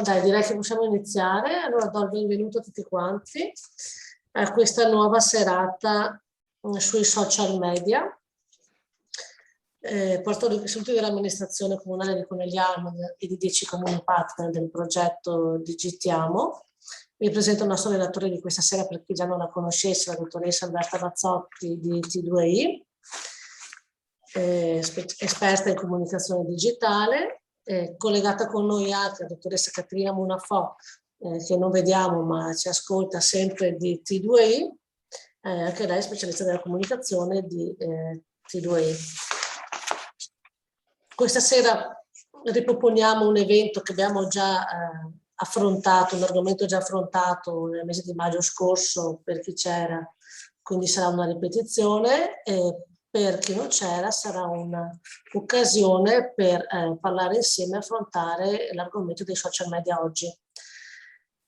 Dai, direi che possiamo iniziare. Allora do il benvenuto a tutti quanti a questa nuova serata sui social media. Porto i saluti dell'amministrazione comunale di Conegliano e di 10 comuni partner del progetto Digitiamo. Vi presento il nostro relatore di questa sera, per chi già non la conoscesse, la dottoressa Alberta Mazzotti di T2I, esperta in comunicazione digitale. Collegata con noi anche la dottoressa Caterina Munafò, che non vediamo ma ci ascolta sempre di T2I, anche lei è specialista della comunicazione di T2I. Questa sera riproponiamo un evento che abbiamo già affrontato, un argomento già affrontato nel mese di maggio scorso per chi c'era, quindi sarà una ripetizione. Per chi non c'era sarà un'occasione per parlare insieme e affrontare l'argomento dei social media oggi.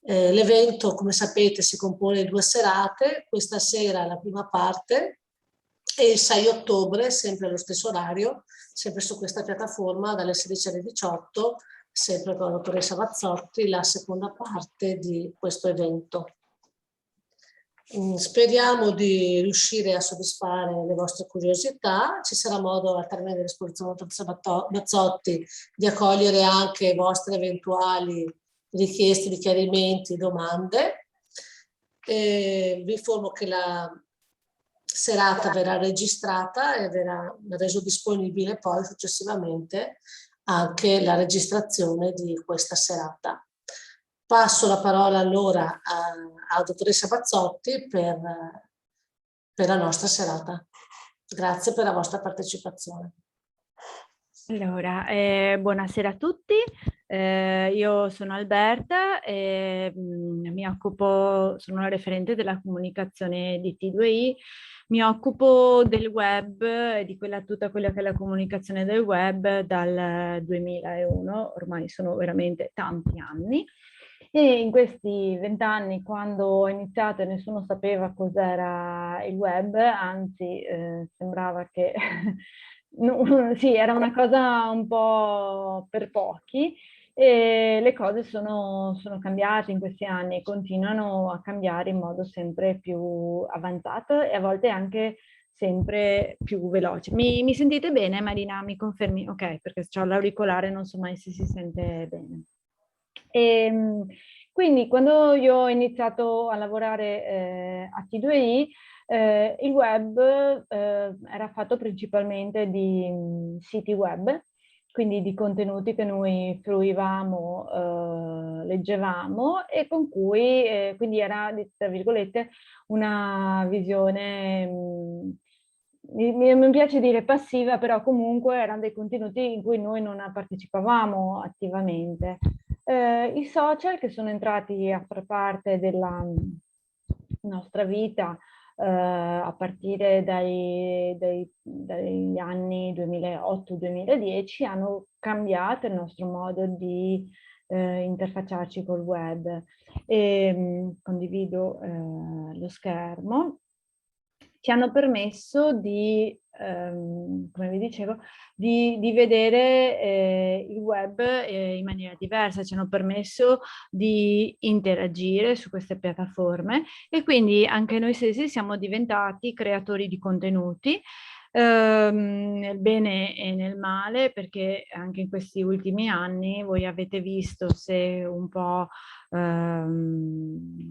L'evento, come sapete, si compone di 2 serate. Questa sera la prima parte e il 6 ottobre, sempre allo stesso orario, sempre su questa piattaforma, dalle 16 alle 18, sempre con la dottoressa Mazzotti, la seconda parte di questo evento. Speriamo di riuscire a soddisfare le vostre curiosità. Ci sarà modo al termine dell'esposizione della dottoressa Mazzotti di accogliere anche vostre eventuali richieste di chiarimenti, domande. Vi informo che la serata verrà registrata e verrà reso disponibile poi successivamente anche la registrazione di questa serata. Passo la parola allora alla dottoressa Mazzotti per la nostra serata. Grazie per la vostra partecipazione. Allora, buonasera a tutti. Io sono Alberta e sono la referente della comunicazione di T2I. Mi occupo del web e di tutta quella che è la comunicazione del web dal 2001, ormai sono veramente tanti anni. E in questi 20 anni, quando ho iniziato, nessuno sapeva cos'era il web, anzi sembrava che sì, era una cosa un po' per pochi, e le cose sono cambiate in questi anni e continuano a cambiare in modo sempre più avanzato e a volte anche sempre più veloce. Mi sentite bene, Marina? Mi confermi? Ok, perché ho l'auricolare, non so mai se si sente bene. Quindi quando io ho iniziato a lavorare a T2I, il web era fatto principalmente di siti web, quindi di contenuti che noi fruivamo, leggevamo e con cui quindi era, tra virgolette, una visione, mi piace dire passiva, però comunque erano dei contenuti in cui noi non partecipavamo attivamente. I social che sono entrati a far parte della nostra vita a partire dagli anni 2008-2010 hanno cambiato il nostro modo di interfacciarci col web. Condivido lo schermo. Ci hanno permesso di, come vi dicevo, di vedere il web in maniera diversa, ci hanno permesso di interagire su queste piattaforme e quindi anche noi stessi siamo diventati creatori di contenuti, nel bene e nel male, perché anche in questi ultimi anni voi avete visto, se un po'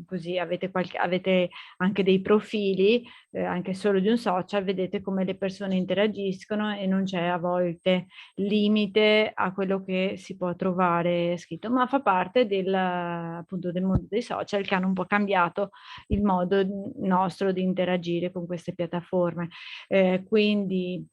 così avete anche dei profili, anche solo di un social, vedete come le persone interagiscono e non c'è a volte limite a quello che si può trovare scritto, ma fa parte appunto del mondo dei social, che hanno un po' cambiato il modo nostro di interagire con queste piattaforme. Quindi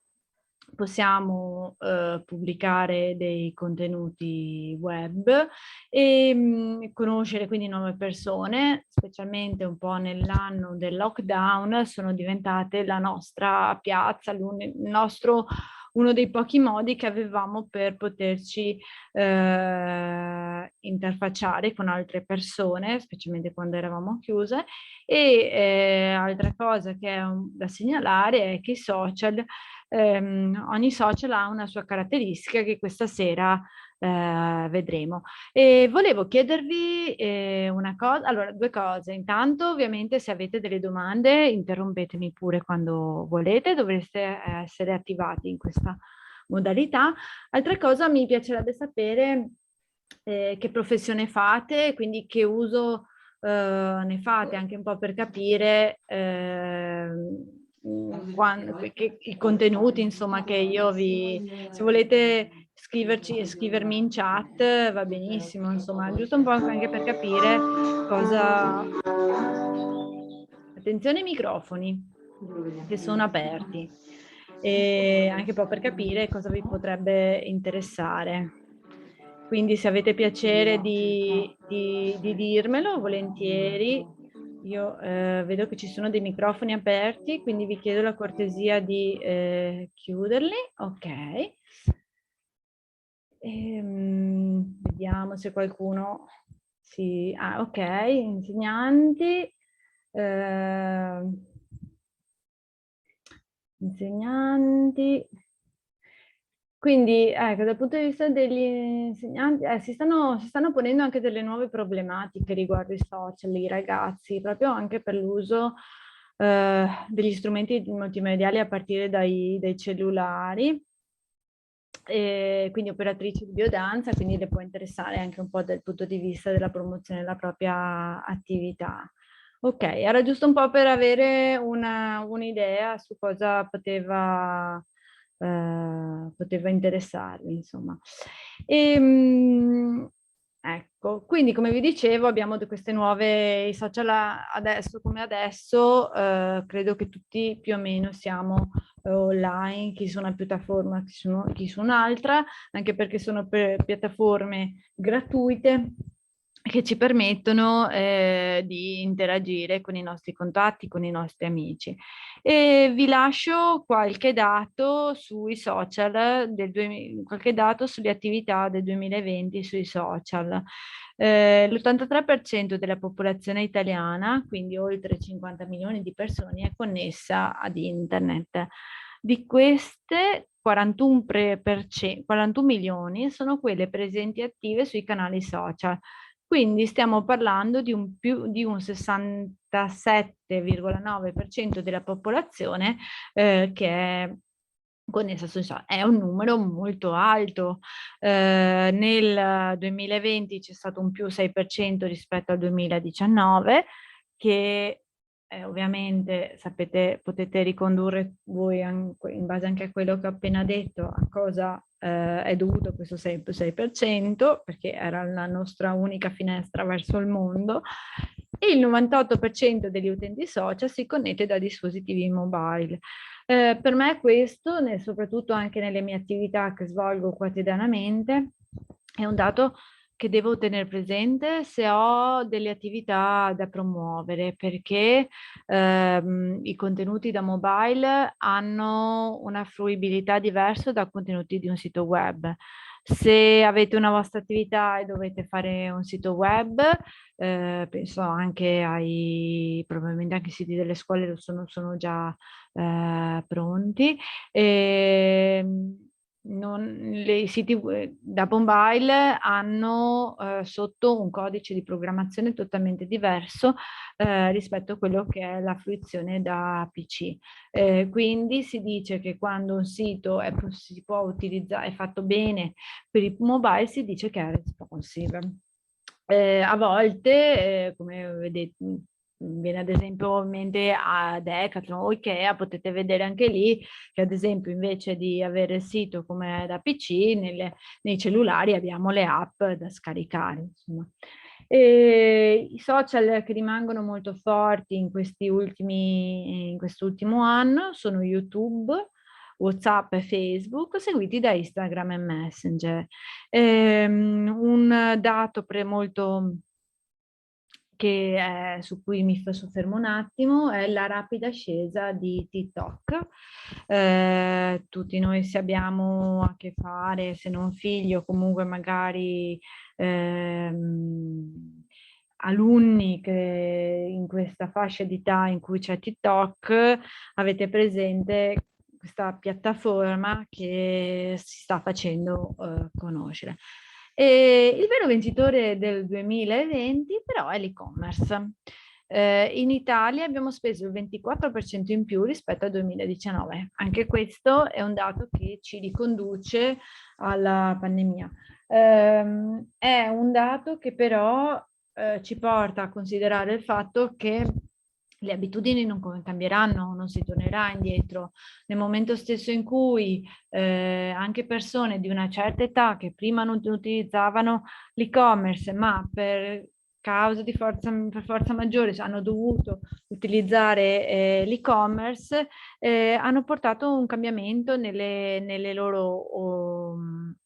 possiamo pubblicare dei contenuti web e conoscere quindi nuove persone, specialmente un po' nell'anno del lockdown sono diventate la nostra piazza, uno dei pochi modi che avevamo per poterci interfacciare con altre persone, specialmente quando eravamo chiuse. E altra cosa che è da segnalare è che i social, ogni social ha una sua caratteristica che questa sera vedremo. E volevo chiedervi una cosa, allora due cose. Intanto ovviamente se avete delle domande interrompetemi pure quando volete, dovreste essere attivati in questa modalità. Altra cosa, mi piacerebbe sapere che professione fate, quindi che uso ne fate, anche un po' per capire i contenuti, insomma, che io vi... Se volete scrivermi in chat va benissimo, insomma, giusto un po' anche per capire cosa... Attenzione ai microfoni che sono aperti, e anche un po' per capire cosa vi potrebbe interessare. Quindi se avete piacere di dirmelo, volentieri. Io vedo che ci sono dei microfoni aperti, quindi vi chiedo la cortesia di chiuderli. Ok. Vediamo se qualcuno si... Ah, ok, insegnanti. Eh, insegnanti. Quindi, ecco, dal punto di vista degli insegnanti, si stanno ponendo anche delle nuove problematiche riguardo i social, i ragazzi, proprio anche per l'uso degli strumenti multimediali a partire dai cellulari. Quindi operatrici di biodanza, quindi le può interessare anche un po' dal punto di vista della promozione della propria attività. Ok, era giusto un po' per avere un'idea su cosa poteva interessarvi, insomma. Ecco, quindi come vi dicevo abbiamo queste nuove i social adesso come adesso, credo che tutti più o meno siamo online, chi su una piattaforma, chi su un'altra, anche perché sono piattaforme gratuite che ci permettono di interagire con i nostri contatti, con i nostri amici. E vi lascio qualche dato sui social, qualche dato sulle attività del 2020 sui social. L'83% della popolazione italiana, quindi oltre 50 milioni di persone, è connessa ad internet. Di queste 41 milioni sono quelle presenti attive sui canali social. Quindi stiamo parlando di un 67,9% della popolazione che è connessa sui social. È un numero molto alto. Nel 2020 c'è stato un più 6% rispetto al 2019, che ovviamente sapete, potete ricondurre voi in base anche a quello che ho appena detto a cosa è dovuto questo 6%, perché era la nostra unica finestra verso il mondo, e il 98% degli utenti social si connette da dispositivi mobile. Per me questo, soprattutto anche nelle mie attività che svolgo quotidianamente, è un dato che devo tenere presente se ho delle attività da promuovere, perché i contenuti da mobile hanno una fruibilità diversa da contenuti di un sito web. Se avete una vostra attività e dovete fare un sito web, penso anche probabilmente anche i siti delle scuole sono già pronti. I siti da mobile hanno sotto un codice di programmazione totalmente diverso rispetto a quello che è la fruizione da PC. Quindi si dice che quando un sito si può utilizzare, è fatto bene per il mobile, si dice che è responsive. A volte, come vedete, viene ad esempio in mente a Decathlon o Ikea, potete vedere anche lì che ad esempio invece di avere il sito come da PC, nei cellulari abbiamo le app da scaricare, insomma. I social che rimangono molto forti in quest'ultimo anno sono YouTube, WhatsApp e Facebook, seguiti da Instagram e Messenger. Un dato molto su cui mi soffermo un attimo è la rapida ascesa di TikTok. Tutti noi se abbiamo a che fare, se non figli o comunque magari alunni che in questa fascia d'età in cui c'è TikTok, avete presente questa piattaforma che si sta facendo conoscere. E il vero vincitore del 2020 però è l'e-commerce. In Italia abbiamo speso il 24% in più rispetto al 2019. Anche questo è un dato che ci riconduce alla pandemia. È un dato che però ci porta a considerare il fatto che le abitudini non cambieranno, non si tornerà indietro. Nel momento stesso in cui anche persone di una certa età che prima non utilizzavano l'e-commerce, ma per causa di per forza maggiore hanno dovuto utilizzare l'e-commerce, hanno portato un cambiamento nelle loro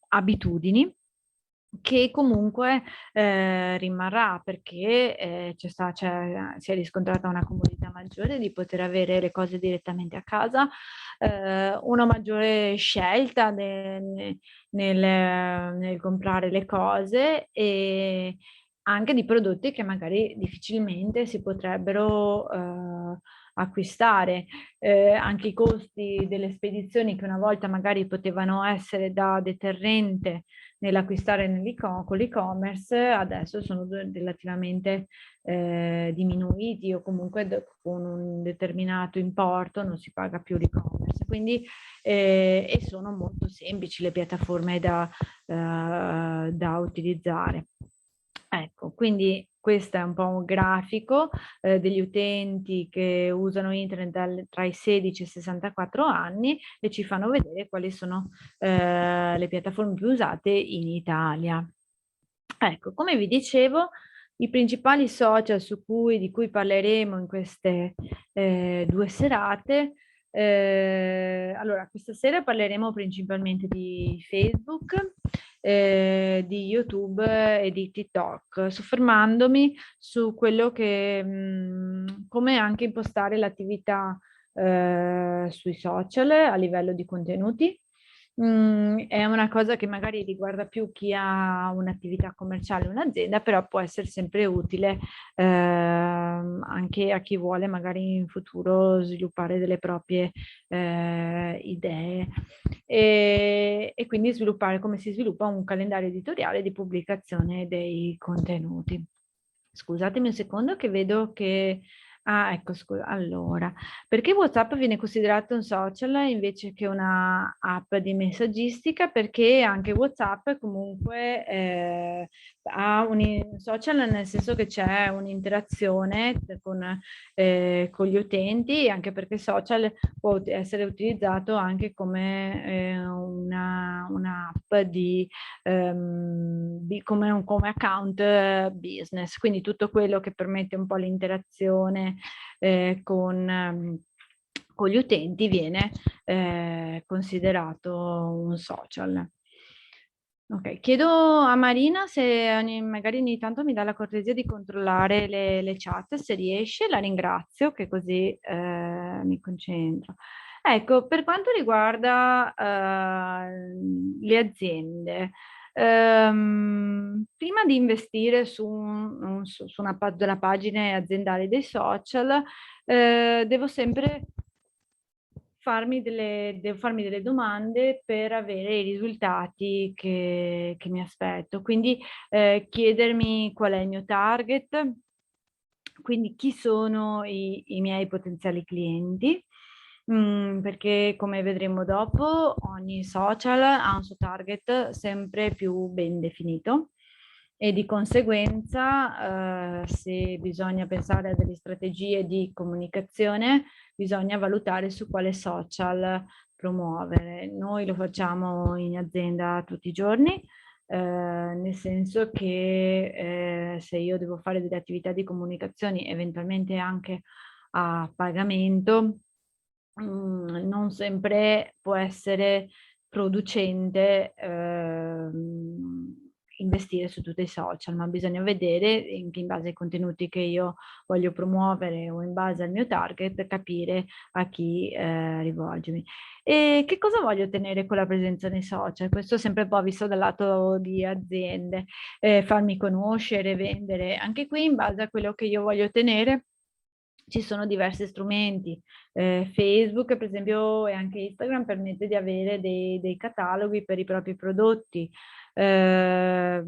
abitudini, che comunque rimarrà, perché si è riscontrata una comodità maggiore di poter avere le cose direttamente a casa, una maggiore scelta nel comprare le cose, e anche di prodotti che magari difficilmente si potrebbero acquistare. Anche i costi delle spedizioni, che una volta magari potevano essere da deterrente nell'acquistare con l'e-commerce, adesso sono relativamente diminuiti, o comunque con un determinato importo non si paga più l'e-commerce. Quindi e sono molto semplici le piattaforme da utilizzare. Ecco, quindi questo è un po' un grafico degli utenti che usano internet tra i 16 e i 64 anni, e ci fanno vedere quali sono le piattaforme più usate in Italia. Ecco, come vi dicevo, i principali social di cui parleremo in queste 2 serate. Allora, questa sera parleremo principalmente di Facebook, di YouTube e di TikTok, soffermandomi su quello come anche impostare l'attività sui social a livello di contenuti. È una cosa che magari riguarda più chi ha un'attività commerciale, un'azienda, però può essere sempre utile anche a chi vuole magari in futuro sviluppare delle proprie idee, e quindi sviluppare come si sviluppa un calendario editoriale di pubblicazione dei contenuti. Scusatemi un secondo che vedo che... Ah, ecco, scusa. Allora, perché WhatsApp viene considerato un social invece che una app di messaggistica? Perché anche WhatsApp comunque ha un social, nel senso che c'è un'interazione con gli utenti, anche perché social può essere utilizzato anche come un'app come account business, quindi tutto quello che permette un po' l'interazione con gli utenti viene considerato un social. Ok, chiedo a Marina se magari ogni tanto mi dà la cortesia di controllare le chat, se riesce, la ringrazio, che così mi concentro. Ecco, per quanto riguarda le aziende, prima di investire su una delle pagine aziendali dei social, devo sempre devo farmi delle domande per avere i risultati che mi aspetto. Quindi chiedermi qual è il mio target, quindi chi sono i miei potenziali clienti, perché come vedremo dopo ogni social ha un suo target sempre più ben definito, e di conseguenza se bisogna pensare a delle strategie di comunicazione bisogna valutare su quale social promuovere. Noi lo facciamo in azienda tutti i giorni, nel senso che se io devo fare delle attività di comunicazione eventualmente anche a pagamento, non sempre può essere producente investire su tutti i social, ma bisogna vedere in base ai contenuti che io voglio promuovere o in base al mio target, capire a chi rivolgermi. E che cosa voglio ottenere con la presenza nei social? Questo sempre un po' visto dal lato di aziende, farmi conoscere, vendere. Anche qui in base a quello che io voglio ottenere ci sono diversi strumenti. Facebook, per esempio, e anche Instagram permette di avere dei cataloghi per i propri prodotti. Se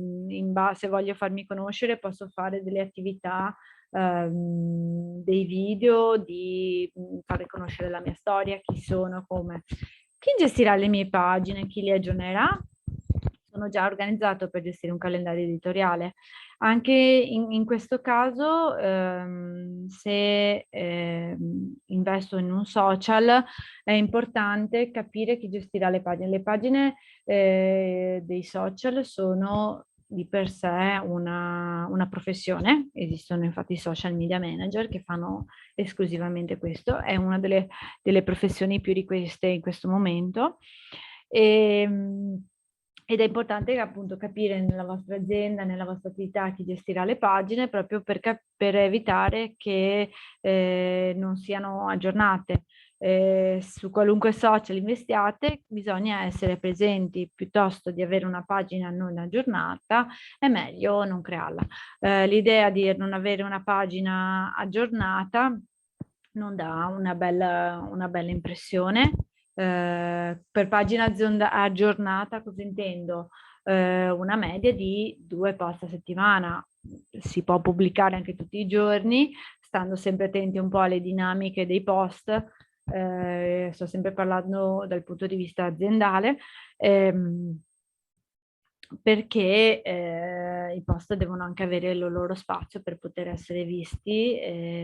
voglio farmi conoscere posso fare delle attività, dei video, di fare conoscere la mia storia, chi sono, come. Chi gestirà le mie pagine, chi le aggiornerà? Sono già organizzato per gestire un calendario editoriale. Anche in questo caso, se investo in un social, è importante capire chi gestirà le pagine. Le pagine dei social sono di per sé una professione, esistono infatti i social media manager che fanno esclusivamente questo, è una delle professioni più richieste in questo momento. Ed è importante appunto capire nella vostra azienda, nella vostra attività chi gestirà le pagine, proprio per evitare che non siano aggiornate. Su qualunque social investiate bisogna essere presenti, piuttosto di avere una pagina non aggiornata è meglio non crearla. L'idea di non avere una pagina aggiornata non dà una bella impressione. Per pagina aggiornata cosa intendo? Una media di 2 post a settimana. Si può pubblicare anche tutti i giorni, stando sempre attenti un po' alle dinamiche dei post. Sto sempre parlando dal punto di vista aziendale. Perché i post devono anche avere il loro spazio per poter essere visti,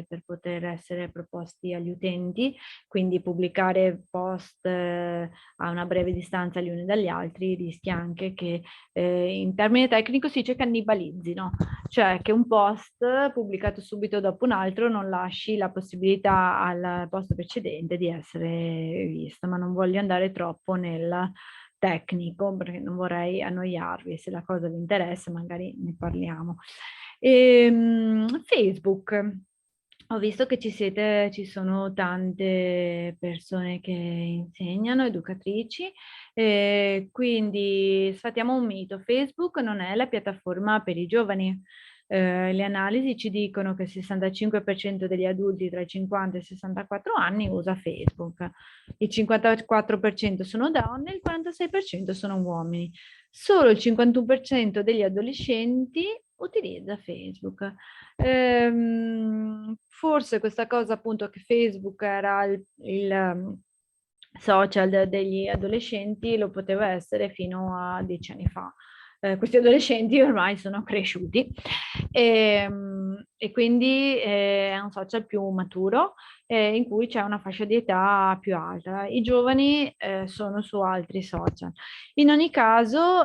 per poter essere proposti agli utenti, quindi pubblicare post a una breve distanza gli uni dagli altri rischia anche che in termine tecnico si dice cannibalizzino, cioè che un post pubblicato subito dopo un altro non lasci la possibilità al post precedente di essere visto, ma non voglio andare troppo nel tecnico perché non vorrei annoiarvi, se la cosa vi interessa magari ne parliamo. Facebook. Ho visto che ci sono tante persone che insegnano, educatrici, quindi sfatiamo un mito: Facebook non è la piattaforma per i giovani. Le analisi ci dicono che il 65% degli adulti tra i 50 e i 64 anni usa Facebook, il 54% sono donne, il 46% sono uomini. Solo il 51% degli adolescenti utilizza Facebook. Forse questa cosa appunto che Facebook era il social degli adolescenti lo poteva essere fino a 10 anni fa. Questi adolescenti ormai sono cresciuti e quindi è un social più maturo in cui c'è una fascia di età più alta. I giovani sono su altri social. In ogni caso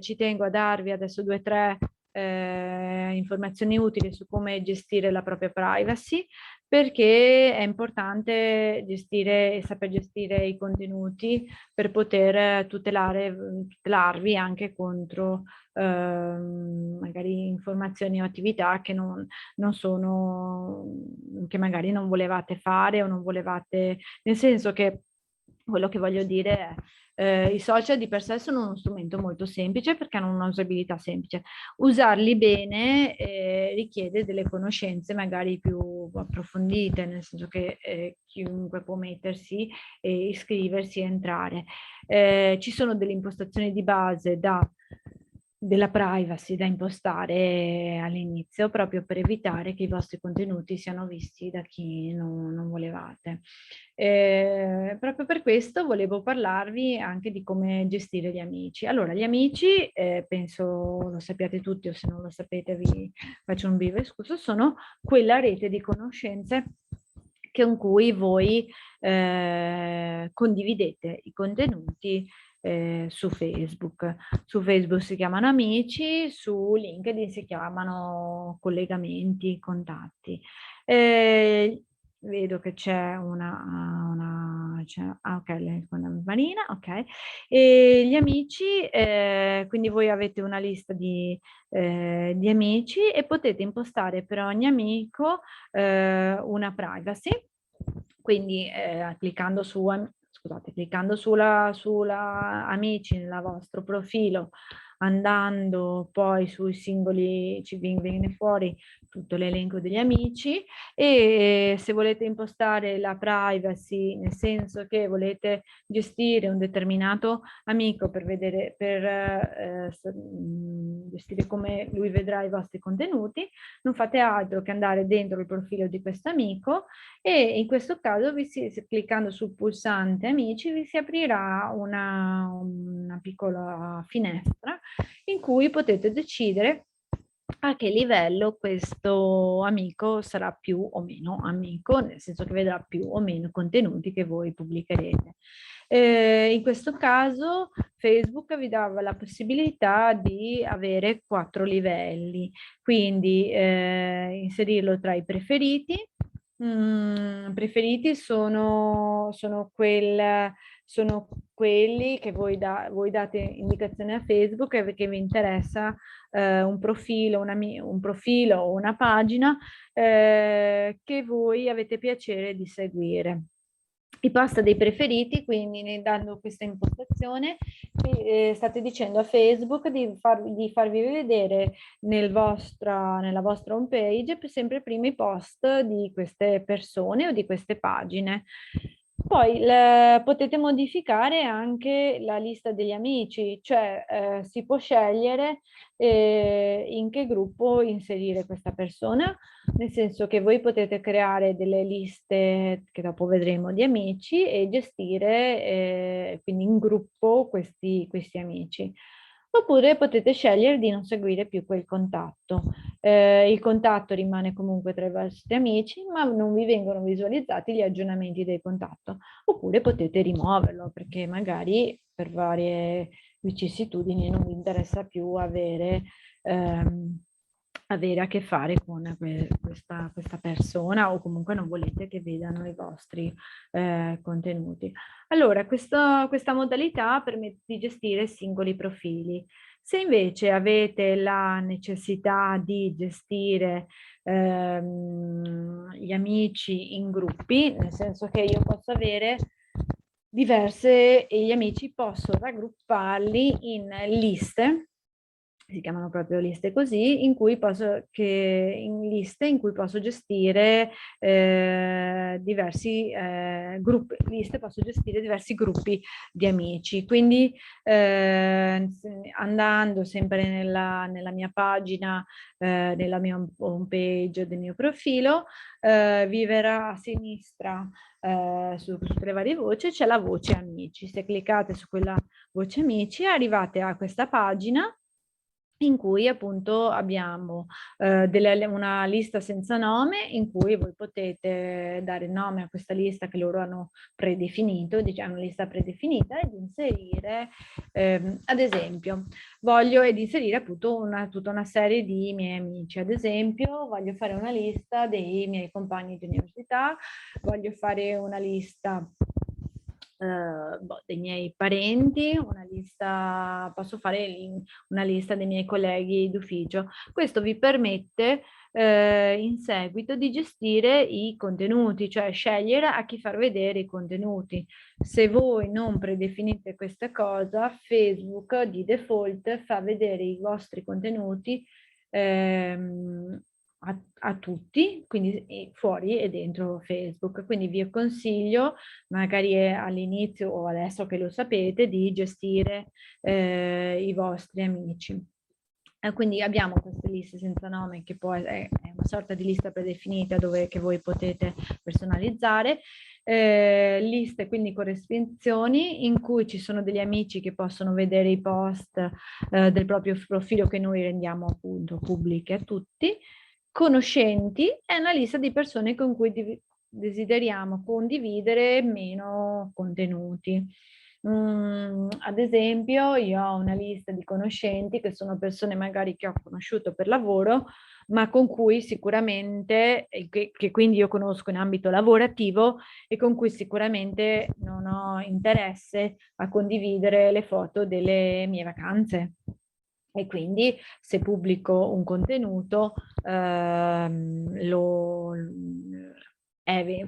ci tengo a darvi adesso 2 o 3 informazioni utili su come gestire la propria privacy, perché è importante gestire e saper gestire i contenuti per poter tutelarvi anche contro magari informazioni o attività che non sono, che magari non volevate fare o non volevate, nel senso che quello che voglio dire è i social di per sé sono uno strumento molto semplice perché hanno un'usabilità semplice. Usarli bene richiede delle conoscenze magari più approfondite, nel senso che chiunque può mettersi e iscriversi e entrare. Ci sono delle impostazioni di base della privacy da impostare all'inizio proprio per evitare che i vostri contenuti siano visti da chi non volevate. Proprio per questo volevo parlarvi anche di come gestire gli amici. Allora, gli amici, penso lo sappiate tutti o se non lo sapete vi faccio un breve escurso, sono quella rete di conoscenze con cui voi condividete i contenuti su Facebook. Su Facebook si chiamano amici, su LinkedIn si chiamano collegamenti, contatti. Vedo che c'è ok, una Marina, ok. E gli amici, quindi voi avete una lista di amici e potete impostare per ogni amico una privacy, quindi cliccando sulla amici nel vostro profilo andando poi sui singoli ci viene fuori tutto l'elenco degli amici, e se volete impostare la privacy, nel senso che volete gestire un determinato amico per vedere, gestire come lui vedrà i vostri contenuti, non fate altro che andare dentro il profilo di questo amico, e in questo caso cliccando sul pulsante amici vi si aprirà una piccola finestra in cui potete decidere a che livello questo amico sarà più o meno amico, nel senso che vedrà più o meno contenuti che voi pubblicherete. In questo caso Facebook vi dava la possibilità di avere 4 livelli, quindi inserirlo tra i preferiti. Preferiti sono quelli che voi date indicazione a Facebook che vi interessa un profilo o una pagina che voi avete piacere di seguire. I post dei preferiti, quindi dando questa impostazione, state dicendo a Facebook di farvi vedere nella vostra home page sempre prima i post di queste persone o di queste pagine. Poi potete modificare anche la lista degli amici, cioè si può scegliere in che gruppo inserire questa persona, nel senso che voi potete creare delle liste che dopo vedremo di amici e gestire quindi in gruppo questi amici. Oppure potete scegliere di non seguire più quel contatto. Il contatto rimane comunque tra i vostri amici, ma non vi vengono visualizzati gli aggiornamenti del contatto. Oppure potete rimuoverlo perché magari per varie vicissitudini non vi interessa più avere a che fare con questa persona, o comunque non volete che vedano i vostri contenuti. Allora, questa modalità permette di gestire singoli profili. Se invece avete la necessità di gestire gli amici in gruppi, nel senso che io posso avere gli amici posso raggrupparli in liste, si chiamano proprio liste così, in cui posso gestire diversi gruppi, posso gestire diversi gruppi di amici. Quindi andando sempre nella mia pagina, nella mia home page del mio profilo, vi verrà a sinistra su tutte le varie voci c'è la voce amici. Se cliccate su quella voce amici arrivate a questa pagina in cui appunto abbiamo una lista senza nome, in cui voi potete dare nome a questa lista che loro hanno predefinito, diciamo una lista predefinita, ed inserire ad esempio ed inserire appunto tutta una serie di miei amici. Ad esempio voglio fare una lista dei miei compagni di università, voglio fare una lista dei miei parenti, posso fare una lista dei miei colleghi d'ufficio. Questo vi permette in seguito di gestire i contenuti, cioè scegliere a chi far vedere i contenuti. Se voi non predefinite questa cosa, Facebook di default fa vedere i vostri contenuti a tutti, quindi fuori e dentro Facebook. Quindi vi consiglio, magari all'inizio o adesso che lo sapete, di gestire i vostri amici. Quindi abbiamo queste liste senza nome, che poi è una sorta di lista predefinita che voi potete personalizzare. Liste quindi con restrizioni, in cui ci sono degli amici che possono vedere i post del proprio profilo che noi rendiamo appunto pubbliche a tutti. Conoscenti è una lista di persone con cui desideriamo condividere meno contenuti. Ad esempio, io ho una lista di conoscenti che sono persone magari che ho conosciuto per lavoro, ma con cui sicuramente, che quindi io conosco in ambito lavorativo, e con cui sicuramente non ho interesse a condividere le foto delle mie vacanze. E quindi se pubblico un contenuto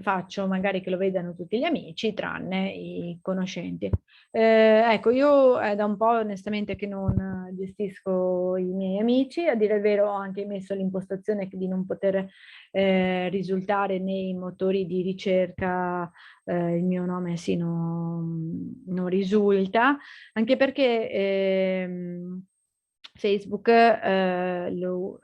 faccio magari che lo vedano tutti gli amici, tranne i conoscenti. Ecco, io è da un po' onestamente che non gestisco i miei amici, a dire il vero ho anche messo l'impostazione di non poter risultare nei motori di ricerca, il mio nome sì non risulta, anche perché Facebook lo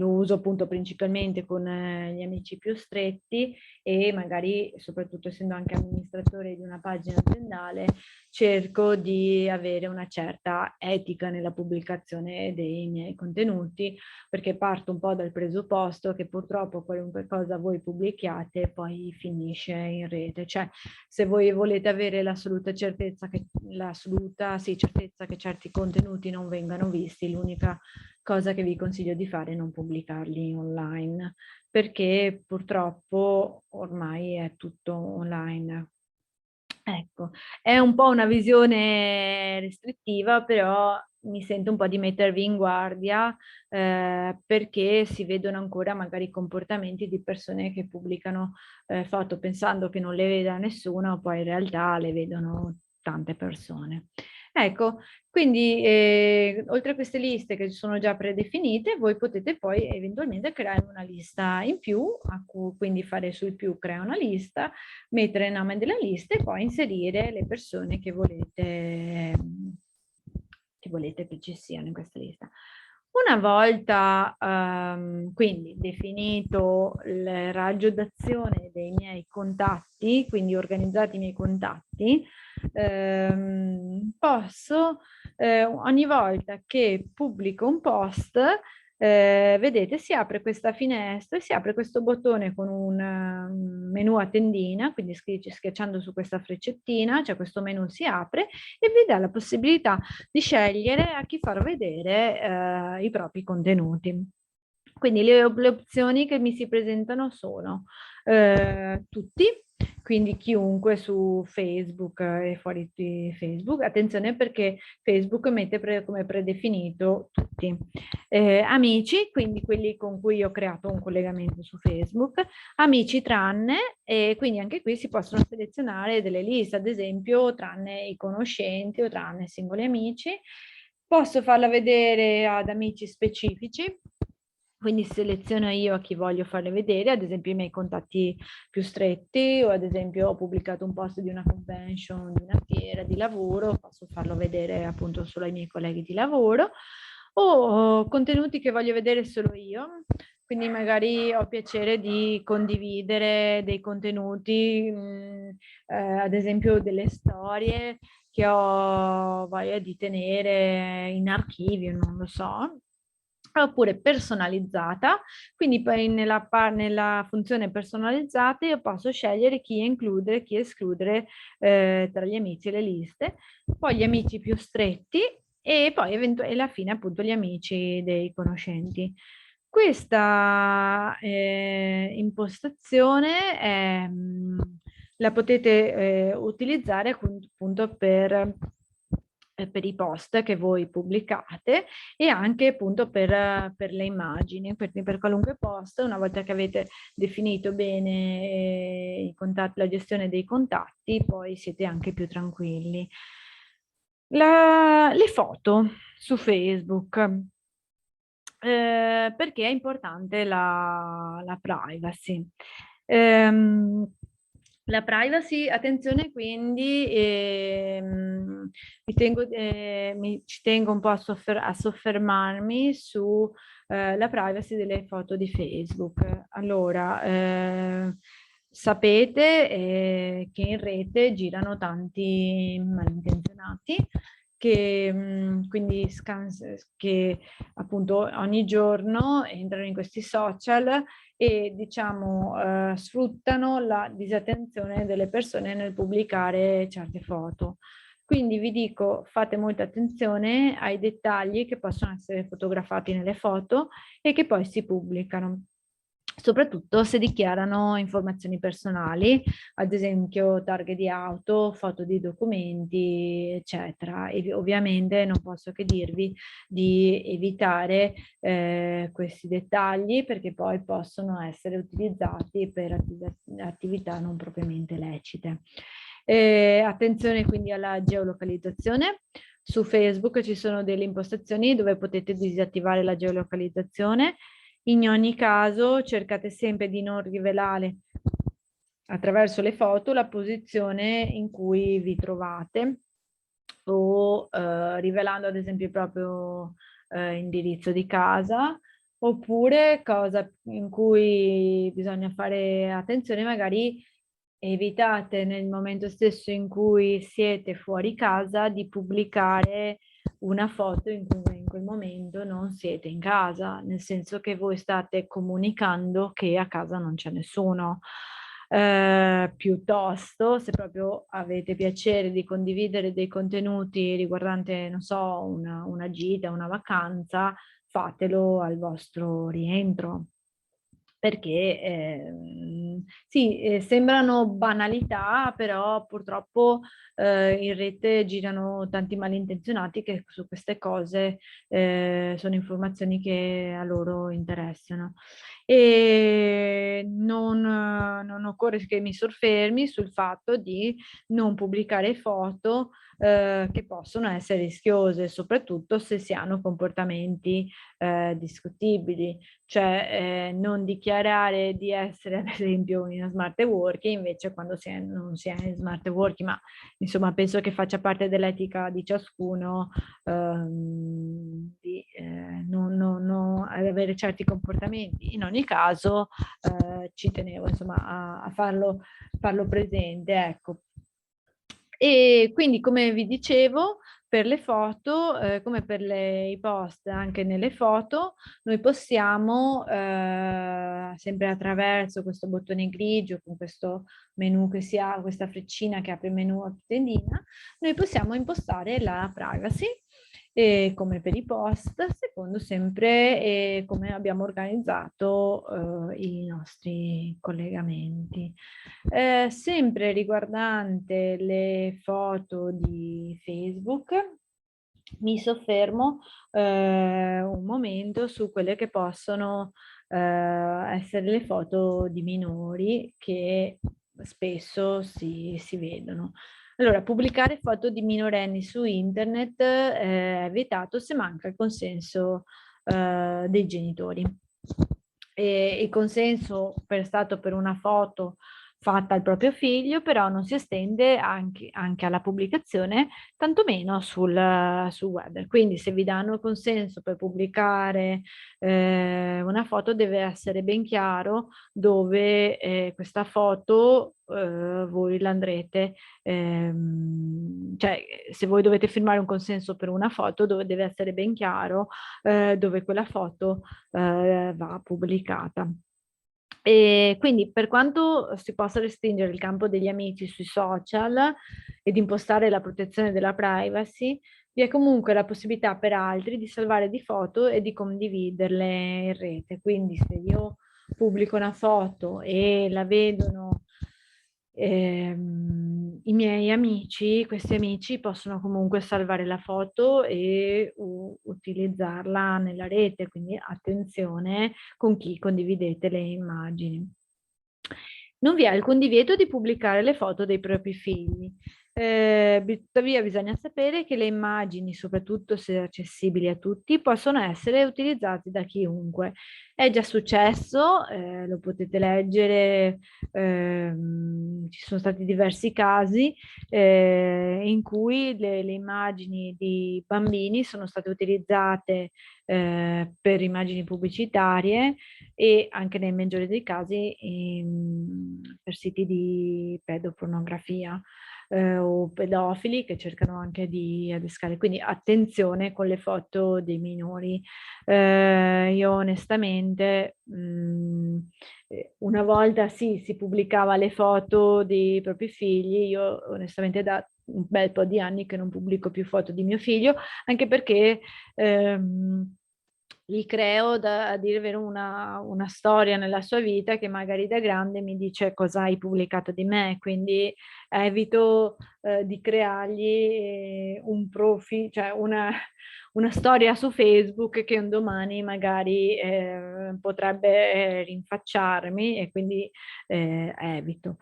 uso appunto principalmente con gli amici più stretti e magari, soprattutto essendo anche amministratore di una pagina aziendale, cerco di avere una certa etica nella pubblicazione dei miei contenuti, perché parto un po' dal presupposto che purtroppo qualunque cosa voi pubblichiate poi finisce in rete. Cioè, se voi volete avere l'assoluta certezza certezza che certi contenuti non vengano visti, l'unica cosa che vi consiglio di fare è non pubblicarli online, perché purtroppo ormai è tutto online. Ecco, è un po' una visione restrittiva, però mi sento un po' di mettervi in guardia perché si vedono ancora magari comportamenti di persone che pubblicano foto pensando che non le veda nessuno, poi in realtà le vedono tante persone. Ecco, quindi oltre a queste liste che sono già predefinite, voi potete poi eventualmente creare una lista in più, quindi fare sul più crea una lista, mettere il nome della lista e poi inserire le persone che volete che ci siano in questa lista. Una volta quindi definito il raggio d'azione dei miei contatti, quindi organizzati i miei contatti, posso ogni volta che pubblico un post, vedete si apre questa finestra e si apre questo bottone con un menu a tendina, quindi schiacciando su questa freccettina, cioè questo menu si apre e vi dà la possibilità di scegliere a chi far vedere i propri contenuti. Quindi le opzioni che mi si presentano sono tutti, quindi chiunque su Facebook e fuori di Facebook, attenzione perché Facebook mette come predefinito tutti. Amici, quindi quelli con cui ho creato un collegamento su Facebook, amici tranne, e quindi anche qui si possono selezionare delle liste, ad esempio tranne i conoscenti o tranne singoli amici. Posso farla vedere ad amici specifici, quindi seleziono io a chi voglio farle vedere, ad esempio i miei contatti più stretti o ad esempio ho pubblicato un post di una convention, di una fiera di lavoro, posso farlo vedere appunto solo ai miei colleghi di lavoro o contenuti che voglio vedere solo io. Quindi magari ho piacere di condividere dei contenuti, ad esempio delle storie che ho voglia di tenere in archivio, non lo so, oppure personalizzata, quindi poi nella funzione personalizzata io posso scegliere chi includere, chi escludere tra gli amici e le liste, poi gli amici più stretti e poi alla fine appunto gli amici dei conoscenti. Questa impostazione la potete utilizzare appunto per i post che voi pubblicate e anche appunto per le immagini, quindi per qualunque post, una volta che avete definito bene i contatti, la gestione dei contatti, poi siete anche più tranquilli. Le foto su Facebook. Perché è importante la privacy. La privacy, attenzione quindi, ci tengo un po' a soffermarmi su la privacy delle foto di Facebook. Allora, sapete che in rete girano tanti malintenzionati che appunto ogni giorno entrano in questi social e diciamo sfruttano la disattenzione delle persone nel pubblicare certe foto. Quindi vi dico, fate molta attenzione ai dettagli che possono essere fotografati nelle foto e che poi si pubblicano. soprattutto se dichiarano informazioni personali, ad esempio targhe di auto, foto di documenti, eccetera. E ovviamente non posso che dirvi di evitare questi dettagli, perché poi possono essere utilizzati per attività non propriamente lecite. Attenzione quindi alla geolocalizzazione. Su Facebook ci sono delle impostazioni dove potete disattivare la geolocalizzazione. In ogni caso, cercate sempre di non rivelare attraverso le foto la posizione in cui vi trovate, o rivelando ad esempio il proprio indirizzo di casa, oppure cosa in cui bisogna fare attenzione, magari evitate nel momento stesso in cui siete fuori casa di pubblicare una foto in cui in quel momento non siete in casa, nel senso che voi state comunicando che a casa non c'è nessuno. Piuttosto, se proprio avete piacere di condividere dei contenuti riguardanti, non so, una gita, una vacanza, fatelo al vostro rientro. Perché sì, sembrano banalità, però purtroppo in rete girano tanti malintenzionati che su queste cose sono informazioni che a loro interessano. E non occorre che mi soffermi sul fatto di non pubblicare foto che possono essere rischiose, soprattutto se si hanno comportamenti discutibili, cioè non dichiarare di essere ad esempio in smart working invece quando non si è in smart working, ma insomma penso che faccia parte dell'etica di ciascuno di non avere certi comportamenti. In ogni caso ci tenevo insomma a farlo presente, ecco. E quindi, come vi dicevo, per le foto, come per i post, anche nelle foto, noi possiamo, sempre attraverso questo bottone grigio, con questo menu che si ha, questa freccina che apre il menu a tendina, noi possiamo impostare la privacy, come per i post, secondo sempre come abbiamo organizzato i nostri collegamenti. Sempre riguardante le foto di Facebook, mi soffermo un momento su quelle che possono essere le foto di minori che spesso si vedono. Allora, pubblicare foto di minorenni su internet è vietato se manca il consenso dei genitori. E il consenso stato per una foto fatta al proprio figlio, però non si estende anche alla pubblicazione, tantomeno sul web. Quindi se vi danno il consenso per pubblicare una foto, deve essere ben chiaro dove questa foto voi l'andrete, cioè se voi dovete firmare un consenso per una foto, deve essere ben chiaro dove quella foto va pubblicata. E quindi per quanto si possa restringere il campo degli amici sui social ed impostare la protezione della privacy, vi è comunque la possibilità per altri di salvare di foto e di condividerle in rete. Quindi se io pubblico una foto e la vedono i miei amici, questi amici possono comunque salvare la foto e utilizzarla nella rete, quindi attenzione con chi condividete le immagini. Non vi è alcun divieto di pubblicare le foto dei propri figli. Tuttavia bisogna sapere che le immagini, soprattutto se accessibili a tutti, possono essere utilizzate da chiunque. È già successo, lo potete leggere, ci sono stati diversi casi in cui le immagini di bambini sono state utilizzate per immagini pubblicitarie e anche nel maggiore dei casi per siti di pedopornografia o pedofili che cercano anche di adescare. Quindi attenzione con le foto dei minori. Io onestamente una volta sì, si pubblicava le foto dei propri figli, io onestamente da un bel po' di anni che non pubblico più foto di mio figlio, anche perché gli creo di avere una storia nella sua vita che magari da grande mi dice cosa hai pubblicato di me, quindi evito di creargli un profilo, cioè una storia su Facebook che un domani magari potrebbe rinfacciarmi, e quindi evito.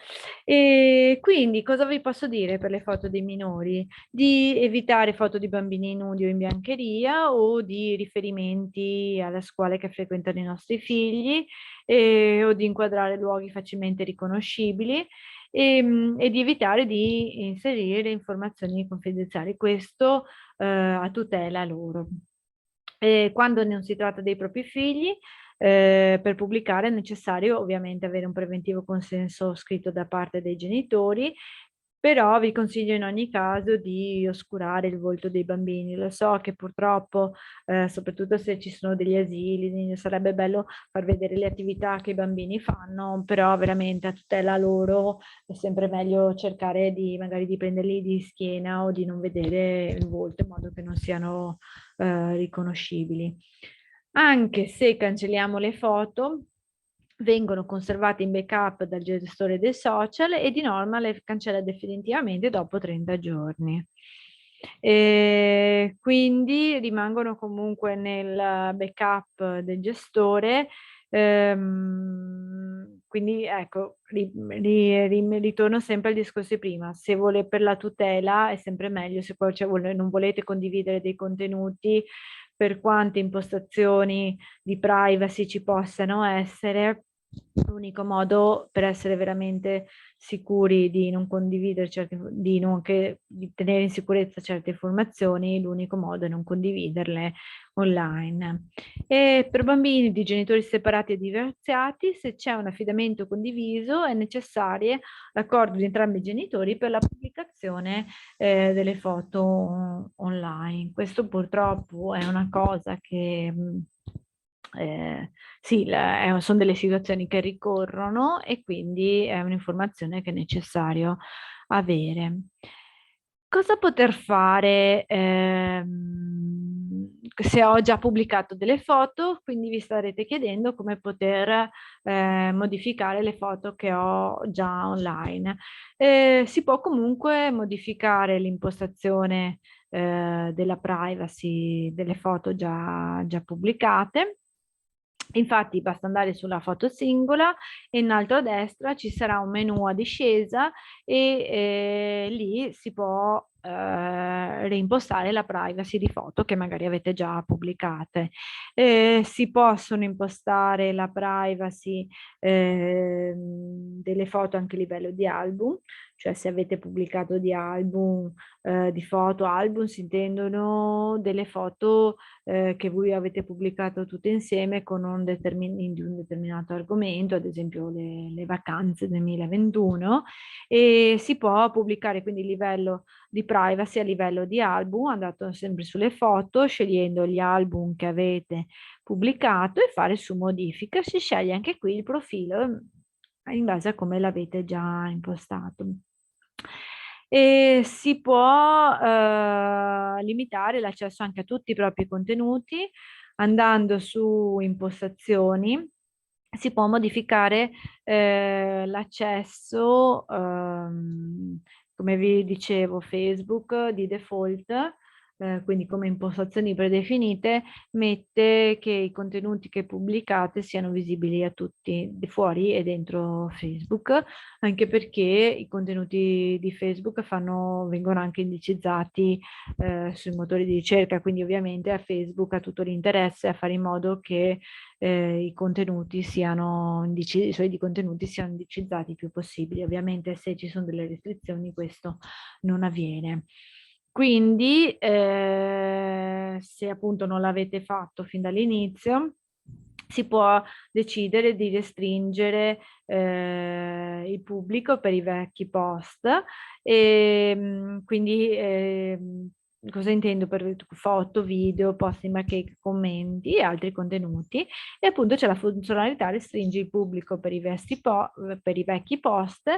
E quindi cosa vi posso dire per le foto dei minori? Di evitare foto di bambini nudi o in biancheria, o di riferimenti alle scuole che frequentano i nostri figli, o di inquadrare luoghi facilmente riconoscibili, e di evitare di inserire informazioni confidenziali, questo a tutela loro. Quando non si tratta dei propri figli, per pubblicare è necessario ovviamente avere un preventivo consenso scritto da parte dei genitori, però vi consiglio in ogni caso di oscurare il volto dei bambini. Lo so che purtroppo, soprattutto se ci sono degli asili, sarebbe bello far vedere le attività che i bambini fanno, però veramente a tutela loro è sempre meglio cercare di magari di prenderli di schiena o di non vedere il volto, in modo che non siano riconoscibili. Anche se cancelliamo le foto, vengono conservate in backup dal gestore del social e di norma le cancella definitivamente dopo 30 giorni. Quindi rimangono comunque nel backup del gestore. Quindi ecco, ritorno sempre al discorso di prima: se vuole, per la tutela è sempre meglio, se poi non volete condividere dei contenuti, per quante impostazioni di privacy ci possano essere, l'unico modo per essere veramente sicuri di non condividere di tenere in sicurezza certe informazioni, l'unico modo è non condividerle online. E per bambini di genitori separati e divorziati, se c'è un affidamento condiviso, è necessario l'accordo di entrambi i genitori per la pubblicazione delle foto online. Questo purtroppo è una cosa che sì, sono delle situazioni che ricorrono, e quindi è un'informazione che è necessario avere. Cosa poter fare se ho già pubblicato delle foto? Quindi vi starete chiedendo come poter modificare le foto che ho già online. Si può comunque modificare l'impostazione della privacy delle foto già pubblicate. Infatti basta andare sulla foto singola e in alto a destra ci sarà un menu a discesa, e lì si può reimpostare la privacy di foto che magari avete già pubblicate. Si possono impostare la privacy delle foto anche a livello di album, cioè se avete pubblicato di foto album, si intendono delle foto che voi avete pubblicato tutte insieme di un determinato argomento, ad esempio le vacanze 2021, e si può pubblicare quindi il livello di privacy a livello di album, andando sempre sulle foto, scegliendo gli album che avete pubblicato e fare su modifica. Si sceglie anche qui il profilo in base a come l'avete già impostato. E si può limitare l'accesso anche a tutti i propri contenuti andando su impostazioni. Si può modificare l'accesso, come vi dicevo, Facebook di default, quindi come impostazioni predefinite, mette che i contenuti che pubblicate siano visibili a tutti, fuori e dentro Facebook, anche perché i contenuti di Facebook vengono anche indicizzati sui motori di ricerca, quindi ovviamente a Facebook ha tutto l'interesse a fare in modo che i suoi contenuti siano indicizzati il più possibile. Ovviamente se ci sono delle restrizioni questo non avviene. Quindi se appunto non l'avete fatto fin dall'inizio, si può decidere di restringere il pubblico per i vecchi post, e quindi cosa intendo per foto, video, post in bacheca, commenti e altri contenuti. E appunto c'è la funzionalità restringi il pubblico per per i vecchi post,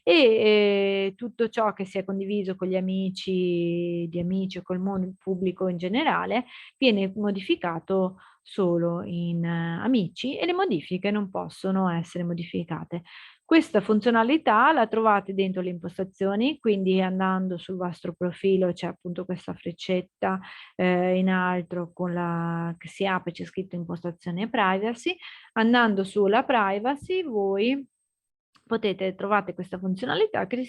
e tutto ciò che si è condiviso con gli amici di amici o col mondo pubblico in generale viene modificato solo in amici e le modifiche non possono essere modificate. Questa funzionalità la trovate dentro le impostazioni, quindi andando sul vostro profilo c'è appunto questa freccetta in alto che si apre, c'è scritto impostazione privacy. Andando sulla privacy voi trovate questa funzionalità che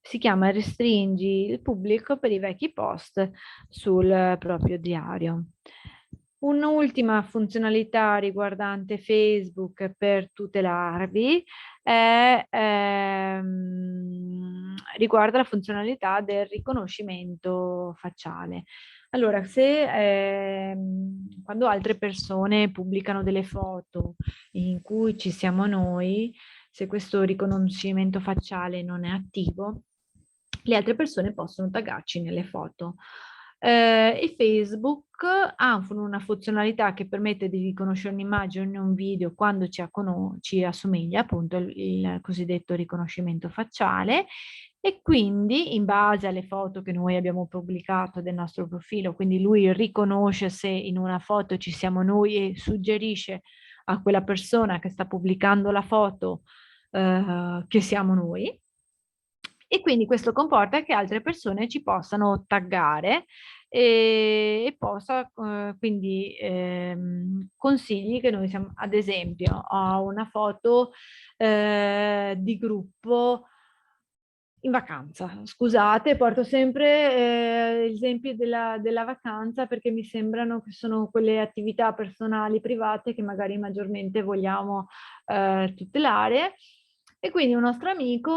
si chiama restringi il pubblico per i vecchi post sul proprio diario. Un'ultima funzionalità riguardante Facebook per tutelarvi riguarda la funzionalità del riconoscimento facciale. Allora, quando altre persone pubblicano delle foto in cui ci siamo noi, se questo riconoscimento facciale non è attivo, le altre persone possono taggarci nelle foto. E Facebook ha una funzionalità che permette di riconoscere un'immagine o un video quando ci assomiglia, appunto il cosiddetto riconoscimento facciale, e quindi in base alle foto che noi abbiamo pubblicato del nostro profilo, quindi lui riconosce se in una foto ci siamo noi e suggerisce a quella persona che sta pubblicando la foto che siamo noi. E quindi questo comporta che altre persone ci possano taggare e possa quindi consigli che noi siamo, ad esempio, ho una foto di gruppo in vacanza. Scusate, porto sempre esempi della vacanza perché mi sembrano che sono quelle attività personali, private che magari maggiormente vogliamo tutelare. E quindi un nostro amico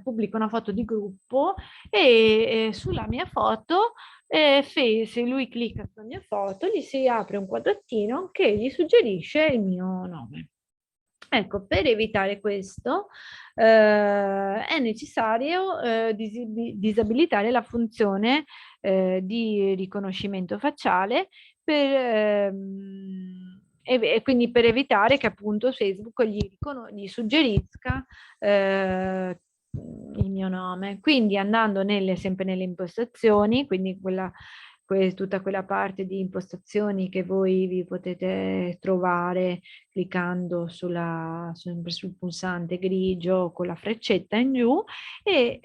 pubblica una foto di gruppo e sulla mia foto, se lui clicca sulla mia foto, gli si apre un quadrettino che gli suggerisce il mio nome. Ecco, per evitare questo è necessario disabilitare la funzione di riconoscimento facciale e quindi per evitare che appunto Facebook gli suggerisca il mio nome. Quindi andando sempre nelle impostazioni, quindi tutta quella parte di impostazioni che voi vi potete trovare cliccando sempre sul pulsante grigio con la freccetta in giù e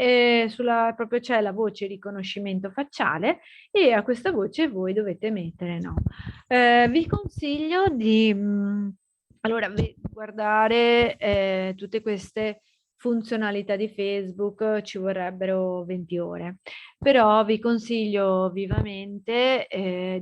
proprio c'è la voce riconoscimento facciale e a questa voce voi dovete mettere no. Vi consiglio di allora, guardare tutte queste funzionalità di Facebook ci vorrebbero 20 ore, però vi consiglio vivamente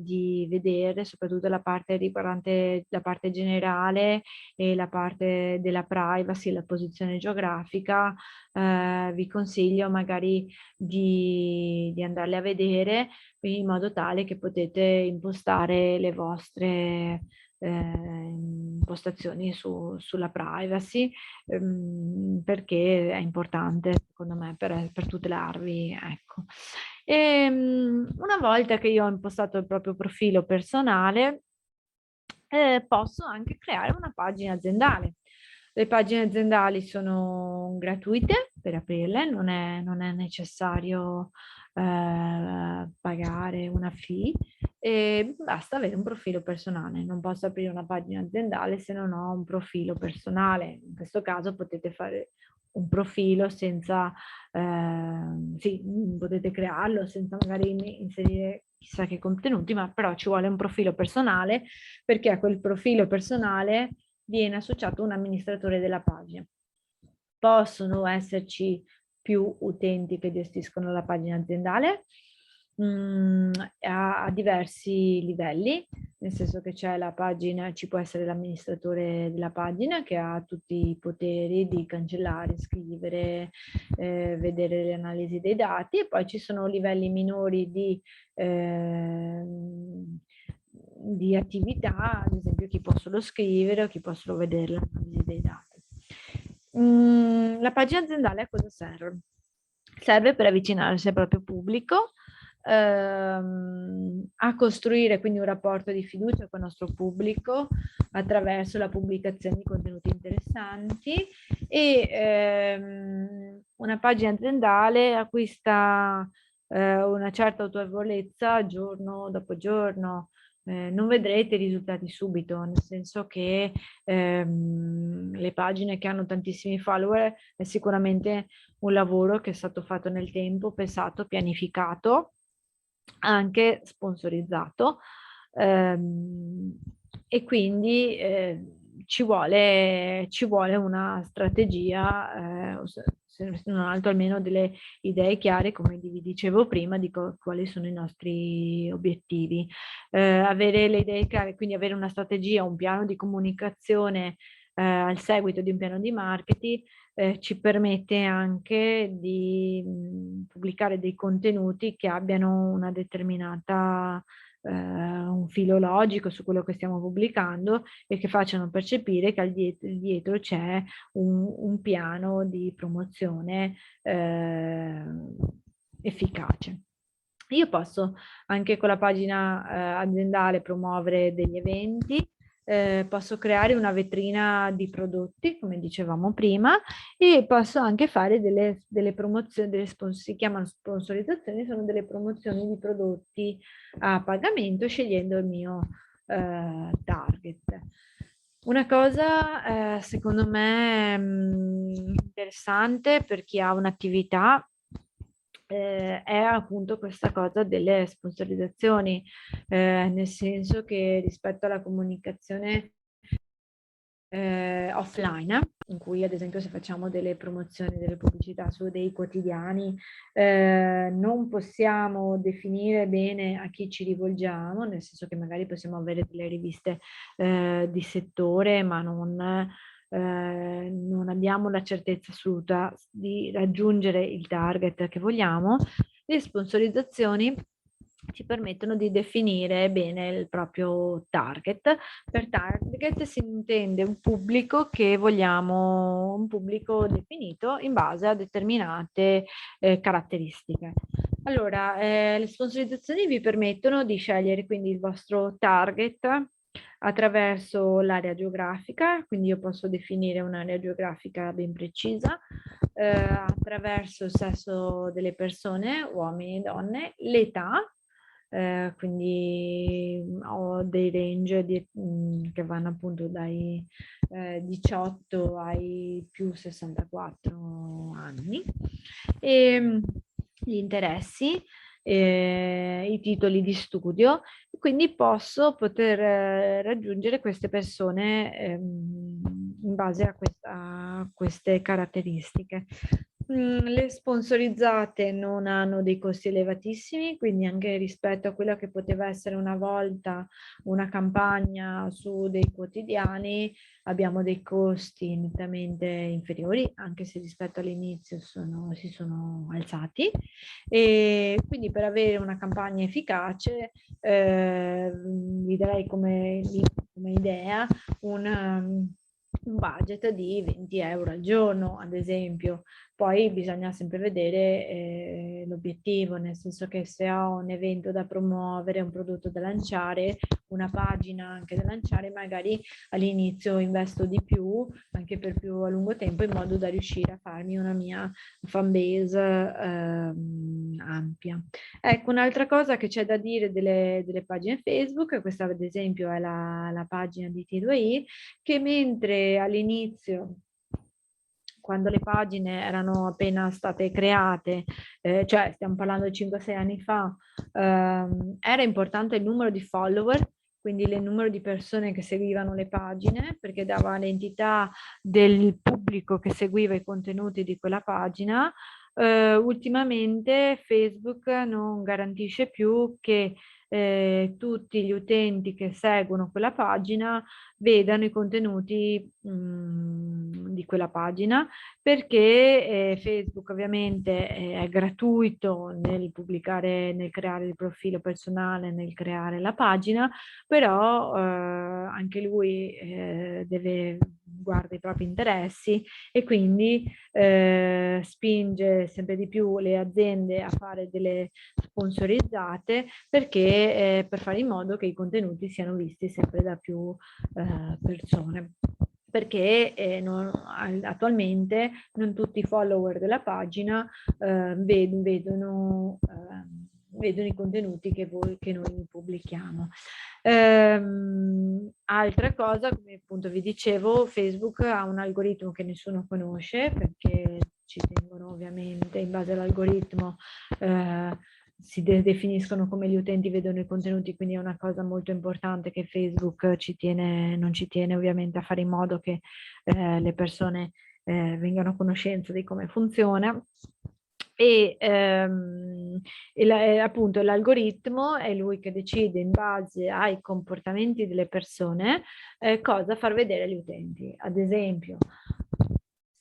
di vedere soprattutto la parte riguardante la parte generale e la parte della privacy, la posizione geografica. Vi consiglio magari di andarle a vedere in modo tale che potete impostare le vostre impostazioni sulla privacy perché è importante secondo me per tutelarvi, ecco. Una volta che io ho impostato il proprio profilo personale posso anche creare una pagina aziendale. Le pagine aziendali sono gratuite per aprirle, non è necessario pagare una fee e basta avere un profilo personale. Non posso aprire una pagina aziendale se non ho un profilo personale. In questo caso potete fare un profilo senza, sì, potete crearlo senza magari inserire chissà che contenuti, ma però ci vuole un profilo personale perché a quel profilo personale viene associato un amministratore della pagina. Possono esserci più utenti che gestiscono la pagina aziendale a diversi livelli, nel senso che c'è la pagina, ci può essere l'amministratore della pagina che ha tutti i poteri di cancellare, scrivere, vedere le analisi dei dati e poi ci sono livelli minori di attività, ad esempio chi può solo scrivere o chi può solo vedere l'analisi dei dati. La pagina aziendale a cosa serve? Serve per avvicinarsi al proprio pubblico, a costruire quindi un rapporto di fiducia con il nostro pubblico attraverso la pubblicazione di contenuti interessanti e una pagina aziendale acquista una certa autorevolezza giorno dopo giorno. Non vedrete i risultati subito, nel senso che le pagine che hanno tantissimi follower è sicuramente un lavoro che è stato fatto nel tempo, pensato, pianificato, anche sponsorizzato, e quindi ci vuole una strategia, se non altro almeno delle idee chiare, come vi dicevo prima, di quali sono i nostri obiettivi. Avere le idee chiare, quindi avere una strategia, un piano di comunicazione al seguito di un piano di marketing ci permette anche di pubblicare dei contenuti che abbiano una determinata un filo logico su quello che stiamo pubblicando e che facciano percepire che al dietro c'è un piano di promozione efficace. Io posso anche con la pagina aziendale promuovere degli eventi, posso creare una vetrina di prodotti, come dicevamo prima, e posso anche fare delle promozioni, si chiamano sponsorizzazioni, sono delle promozioni di prodotti a pagamento scegliendo il mio target. Una cosa secondo me interessante per chi ha un'attività è appunto questa cosa delle sponsorizzazioni, nel senso che rispetto alla comunicazione offline, in cui ad esempio se facciamo delle promozioni, delle pubblicità su dei quotidiani, non possiamo definire bene a chi ci rivolgiamo, nel senso che magari possiamo avere delle riviste di settore, ma non abbiamo la certezza assoluta di raggiungere il target che vogliamo. Le sponsorizzazioni ci permettono di definire bene il proprio target. Per target si intende un pubblico che vogliamo, un pubblico definito in base a determinate caratteristiche. Allora, le sponsorizzazioni vi permettono di scegliere quindi il vostro target attraverso l'area geografica, quindi io posso definire un'area geografica ben precisa, attraverso il sesso delle persone, uomini e donne, l'età, quindi ho dei range che vanno appunto dai 18 ai più 64 anni, e gli interessi, i titoli di studio, quindi posso poter raggiungere queste persone in base a queste caratteristiche. Le sponsorizzate non hanno dei costi elevatissimi, quindi anche rispetto a quella che poteva essere una volta una campagna su dei quotidiani, abbiamo dei costi nettamente inferiori, anche se rispetto all'inizio si sono alzati. E quindi per avere una campagna efficace vi darei come idea un budget di 20 euro al giorno, ad esempio. Poi bisogna sempre vedere l'obiettivo, nel senso che se ho un evento da promuovere, un prodotto da lanciare, una pagina anche da lanciare, magari all'inizio investo di più, anche per più a lungo tempo, in modo da riuscire a farmi una mia fan base ampia. Ecco, un'altra cosa che c'è da dire delle pagine Facebook, questa ad esempio è la pagina di T2I, che mentre all'inizio, quando le pagine erano appena state create, cioè stiamo parlando di 5-6 anni fa, era importante il numero di follower, quindi il numero di persone che seguivano le pagine, perché dava l'entità del pubblico che seguiva i contenuti di quella pagina. Ultimamente Facebook non garantisce più che tutti gli utenti che seguono quella pagina vedano i contenuti di quella pagina, perché Facebook ovviamente è gratuito nel pubblicare, nel creare il profilo personale, nel creare la pagina, però anche lui guarda i propri interessi e quindi spinge sempre di più le aziende a fare delle sponsorizzate, perché per fare in modo che i contenuti siano visti sempre da più persone. perché attualmente non tutti i follower della pagina vedono i contenuti che noi pubblichiamo. Altra cosa, come appunto vi dicevo, Facebook ha un algoritmo che nessuno conosce, perché ci tengono ovviamente in base all'algoritmo, si definiscono come gli utenti vedono i contenuti, quindi è una cosa molto importante che Facebook non ci tiene ovviamente a fare in modo che le persone vengano a conoscenza di come funziona. E appunto l'algoritmo è lui che decide in base ai comportamenti delle persone cosa far vedere agli utenti. Ad esempio,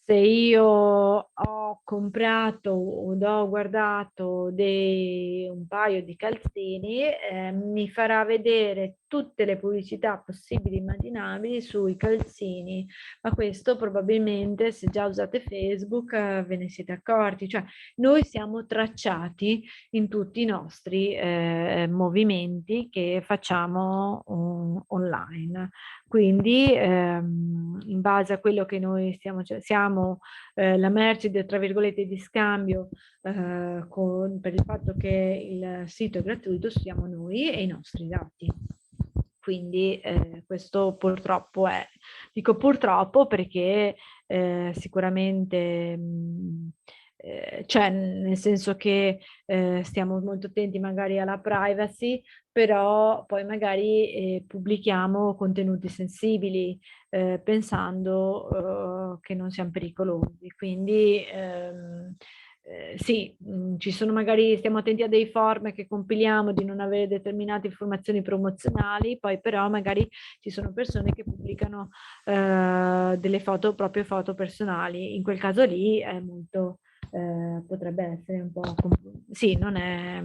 se io ho comprato o ho guardato un paio di calzini, mi farà vedere tutte le pubblicità possibili e immaginabili sui calzini, ma questo probabilmente, se già usate Facebook, ve ne siete accorti, cioè noi siamo tracciati in tutti i nostri movimenti che facciamo online. Quindi in base a quello che noi siamo la merce tra virgolette di scambio per il fatto che il sito è gratuito, siamo noi e i nostri dati. Quindi questo purtroppo dico purtroppo perché sicuramente cioè nel senso che stiamo molto attenti magari alla privacy, però poi magari pubblichiamo contenuti sensibili pensando che non siano pericolosi. Quindi sì, stiamo attenti a dei form che compiliamo di non avere determinate informazioni promozionali, poi però magari ci sono persone che pubblicano delle foto, proprio foto personali. In quel caso lì è molto, potrebbe essere un po', sì, non è,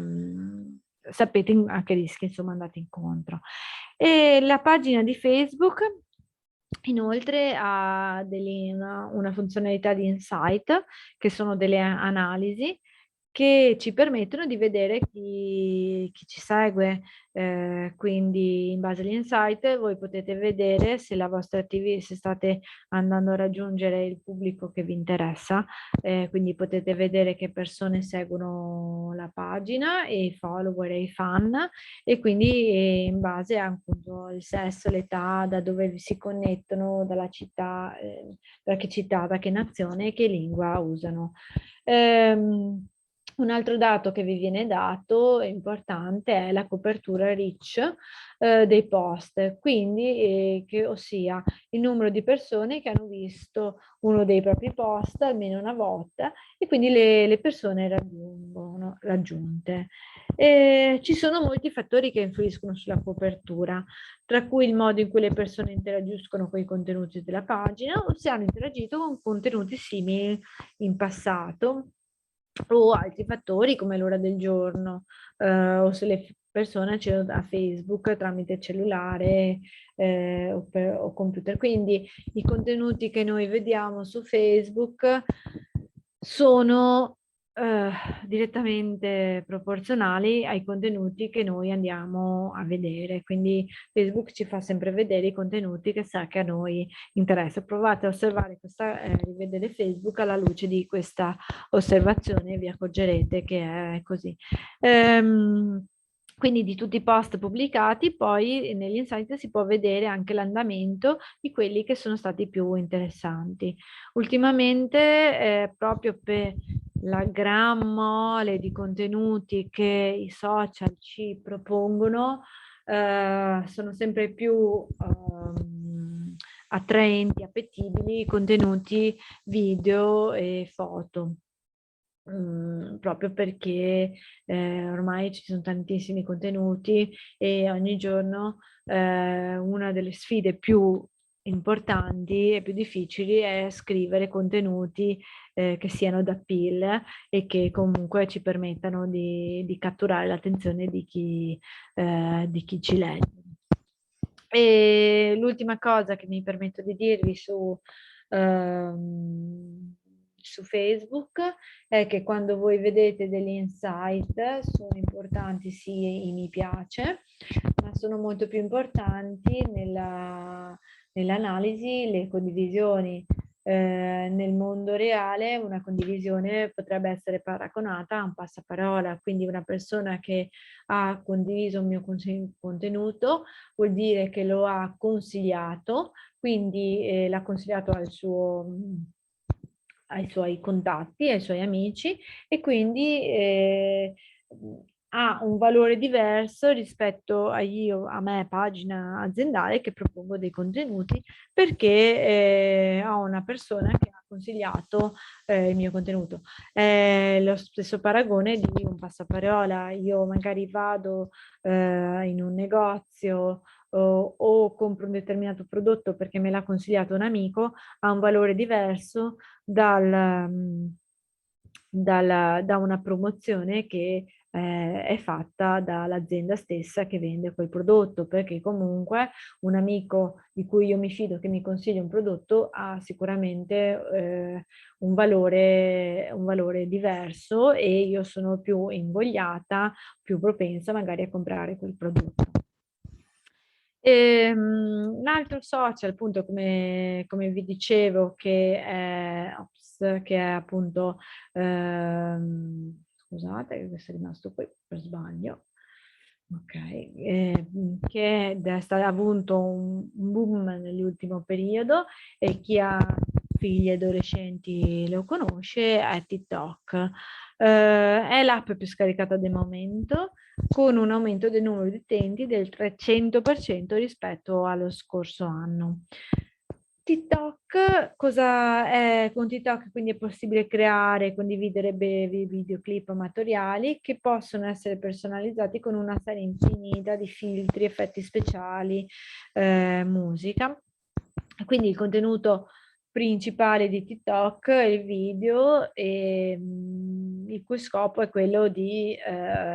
sapete a che rischi insomma andate incontro. E la pagina di Facebook inoltre ha una funzionalità di insight, che sono delle analisi che ci permettono di vedere chi ci segue. Quindi in base agli insight voi potete vedere se la vostra TV, se state andando a raggiungere il pubblico che vi interessa, quindi potete vedere che persone seguono la pagina, e i follower e i fan, e quindi in base appunto al sesso, l'età, da dove si connettono, dalla città, da che città, da che nazione e che lingua usano. Un altro dato che vi viene dato importante è la copertura reach dei post, quindi ossia il numero di persone che hanno visto uno dei propri post almeno una volta, e quindi le persone raggiunte. Ci sono molti fattori che influiscono sulla copertura, tra cui il modo in cui le persone interagiscono con i contenuti della pagina, o se hanno interagito con contenuti simili in passato, o altri fattori come l'ora del giorno, o se le persone accedono a Facebook tramite cellulare o computer. Quindi i contenuti che noi vediamo su Facebook sono direttamente proporzionali ai contenuti che noi andiamo a vedere. Quindi Facebook ci fa sempre vedere i contenuti che sa che a noi interessa. Provate a osservare rivedere Facebook alla luce di questa osservazione e vi accorgerete che è così. Quindi di tutti i post pubblicati, poi negli insight si può vedere anche l'andamento di quelli che sono stati più interessanti. Ultimamente, proprio per la gran mole di contenuti che i social ci propongono, sono sempre più attraenti, appetibili i contenuti video e foto. Proprio perché ormai ci sono tantissimi contenuti e ogni giorno una delle sfide più importanti e più difficili è scrivere contenuti che siano d'appeal e che comunque ci permettano di catturare l'attenzione di chi ci legge. E l'ultima cosa che mi permetto di dirvi su Facebook è che quando voi vedete degli insight sono importanti sì i mi piace, ma sono molto più importanti nella nell'analisi, le condivisioni nel mondo reale, una condivisione potrebbe essere paragonata a un passaparola, quindi una persona che ha condiviso un mio contenuto vuol dire che lo ha consigliato, quindi l'ha consigliato ai suoi contatti, ai suoi amici, e quindi ha un valore diverso rispetto a me, pagina aziendale, che propongo dei contenuti perché ho una persona che ha consigliato il mio contenuto. Lo stesso paragone di un passaparola. Io magari vado in un negozio o compro un determinato prodotto perché me l'ha consigliato un amico, ha un valore diverso da una promozione che è fatta dall'azienda stessa che vende quel prodotto, perché comunque un amico di cui io mi fido che mi consiglia un prodotto ha sicuramente un valore diverso, e io sono più invogliata, più propensa magari a comprare quel prodotto. Un altro social, appunto, come vi dicevo, che è appunto, scusate, che questo è rimasto qui per sbaglio, ok, che ha avuto un boom nell'ultimo periodo, e chi ha figli adolescenti lo conosce, è TikTok. È l'app più scaricata del momento, con un aumento del numero di utenti del 300% rispetto allo scorso anno. TikTok, cosa è? Con TikTok quindi è possibile creare e condividere brevi videoclip amatoriali che possono essere personalizzati con una serie infinita di filtri, effetti speciali, musica. Quindi il contenuto principale di TikTok è il video, il cui scopo è quello di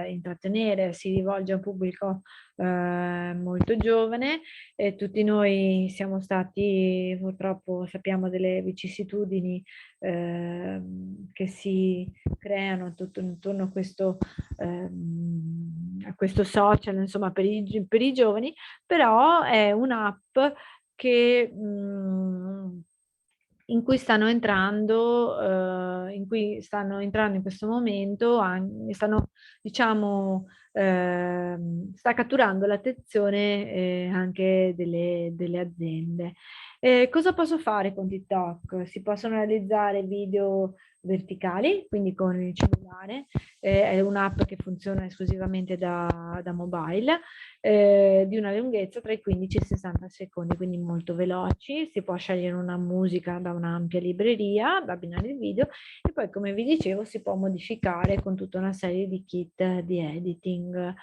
intrattenere, si rivolge a un pubblico molto giovane, e tutti noi siamo stati, purtroppo sappiamo delle vicissitudini che si creano tutto intorno a questo social, insomma, per i giovani, però è un'app che in cui stanno entrando, in questo momento, diciamo, sta catturando l'attenzione anche delle aziende. Cosa posso fare con TikTok? Si possono realizzare video verticali, quindi con il cellulare, è un'app che funziona esclusivamente da mobile, di una lunghezza tra i 15 e i 60 secondi, quindi molto veloci. Si può scegliere una musica da un'ampia libreria da abbinare il video, e poi, come vi dicevo, si può modificare con tutta una serie di kit di editing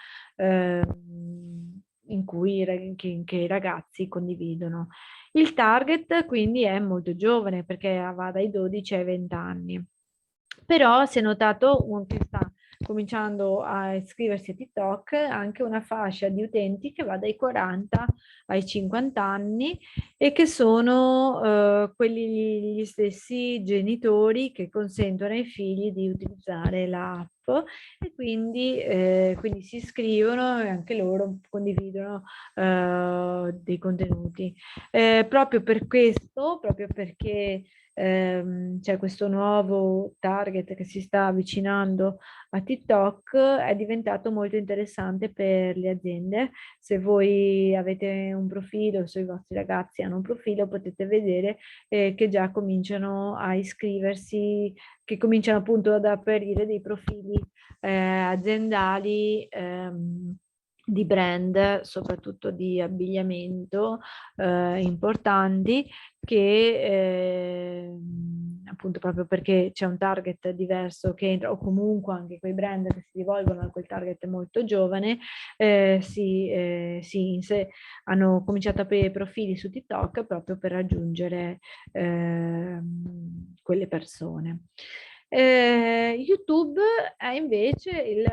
che i ragazzi condividono. Il target quindi è molto giovane, perché va dai 12 ai 20 anni. Però si è notato che sta cominciando a iscriversi a TikTok anche una fascia di utenti che va dai 40 ai 50 anni, e che sono quelli gli stessi genitori che consentono ai figli di utilizzare l'app, e quindi si iscrivono e anche loro condividono dei contenuti. Proprio per questo, proprio perché c'è questo nuovo target che si sta avvicinando a TikTok, è diventato molto interessante per le aziende. Se voi avete un profilo, se i vostri ragazzi hanno un profilo, potete vedere che già cominciano a iscriversi, che cominciano appunto ad aprire dei profili aziendali, di brand, soprattutto di abbigliamento, importanti, che appunto, proprio perché c'è un target diverso che entra, o comunque anche quei brand che si rivolgono a quel target molto giovane, hanno cominciato a aprire profili su TikTok proprio per raggiungere quelle persone. YouTube è invece il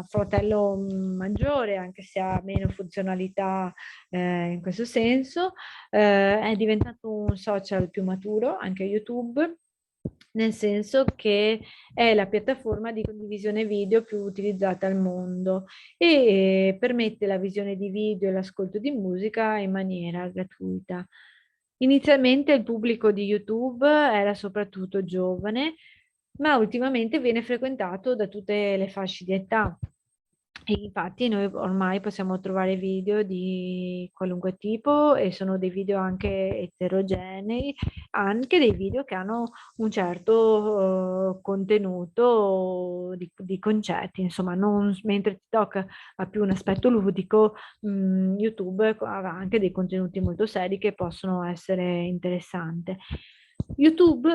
fratello maggiore, anche se ha meno funzionalità in questo senso. È diventato un social più maturo, anche YouTube, nel senso che è la piattaforma di condivisione video più utilizzata al mondo e permette la visione di video e l'ascolto di musica in maniera gratuita. Inizialmente il pubblico di YouTube era soprattutto giovane, ma ultimamente viene frequentato da tutte le fasce di età. E infatti noi ormai possiamo trovare video di qualunque tipo e sono dei video anche eterogenei, anche dei video che hanno un certo contenuto di concetti, insomma, non, mentre TikTok ha più un aspetto ludico, YouTube ha anche dei contenuti molto seri che possono essere interessanti. YouTube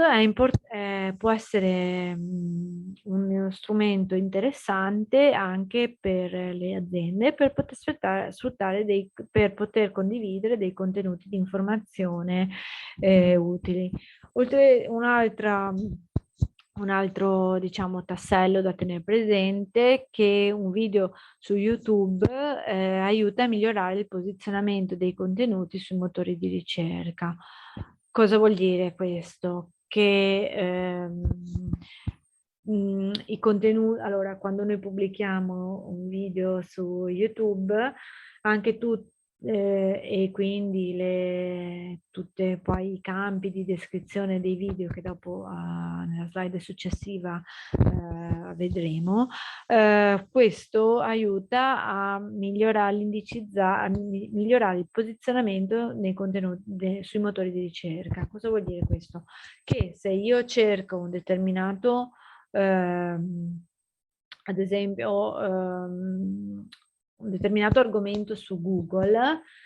può essere uno strumento interessante anche per le aziende per poter per poter condividere dei contenuti di informazione utili. Oltre un altro, diciamo, tassello da tenere presente è che un video su YouTube aiuta a migliorare il posizionamento dei contenuti sui motori di ricerca. Cosa vuol dire questo? Che i contenuti, allora, quando noi pubblichiamo un video su YouTube, anche tu e quindi tutti poi i campi di descrizione dei video che dopo nella slide successiva vedremo, questo aiuta a migliorare a migliorare il posizionamento nei contenuti sui motori di ricerca. Cosa vuol dire questo? Che se io cerco un determinato ad esempio un determinato argomento su Google,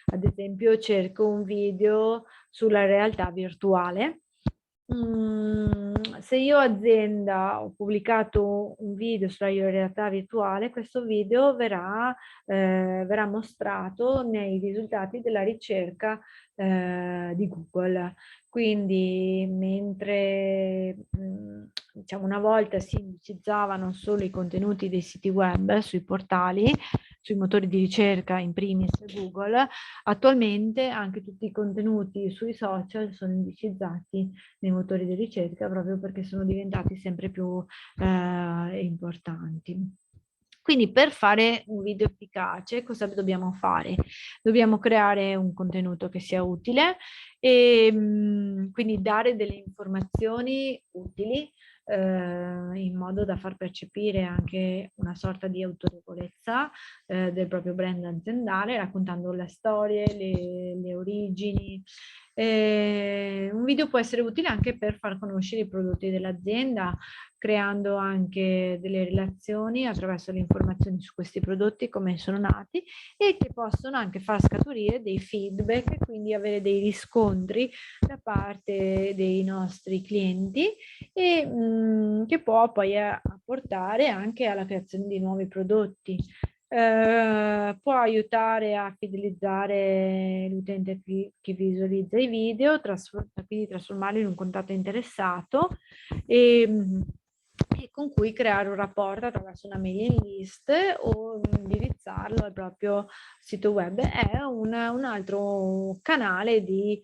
ad esempio cerco un video sulla realtà virtuale. Se io azienda ho pubblicato un video sulla realtà virtuale, questo video verrà mostrato nei risultati della ricerca di Google. Quindi mentre diciamo una volta si indicizzavano solo i contenuti dei siti web sui portali, sui motori di ricerca, in primis Google, attualmente anche tutti i contenuti sui social sono indicizzati nei motori di ricerca proprio perché sono diventati sempre più importanti. Quindi per fare un video efficace cosa dobbiamo fare? Dobbiamo creare un contenuto che sia utile e quindi dare delle informazioni utili in modo da far percepire anche una sorta di autorevolezza del proprio brand aziendale, raccontando le storie, le origini. Un video può essere utile anche per far conoscere i prodotti dell'azienda, creando anche delle relazioni attraverso le informazioni su questi prodotti, come sono nati, e che possono anche far scaturire dei feedback e quindi avere dei riscontri da parte dei nostri clienti e che può poi portare anche alla creazione di nuovi prodotti. Può aiutare a fidelizzare l'utente che visualizza i video, quindi trasformarlo in un contatto interessato e con cui creare un rapporto attraverso una mailing list o indirizzarlo al proprio sito web. È un altro canale di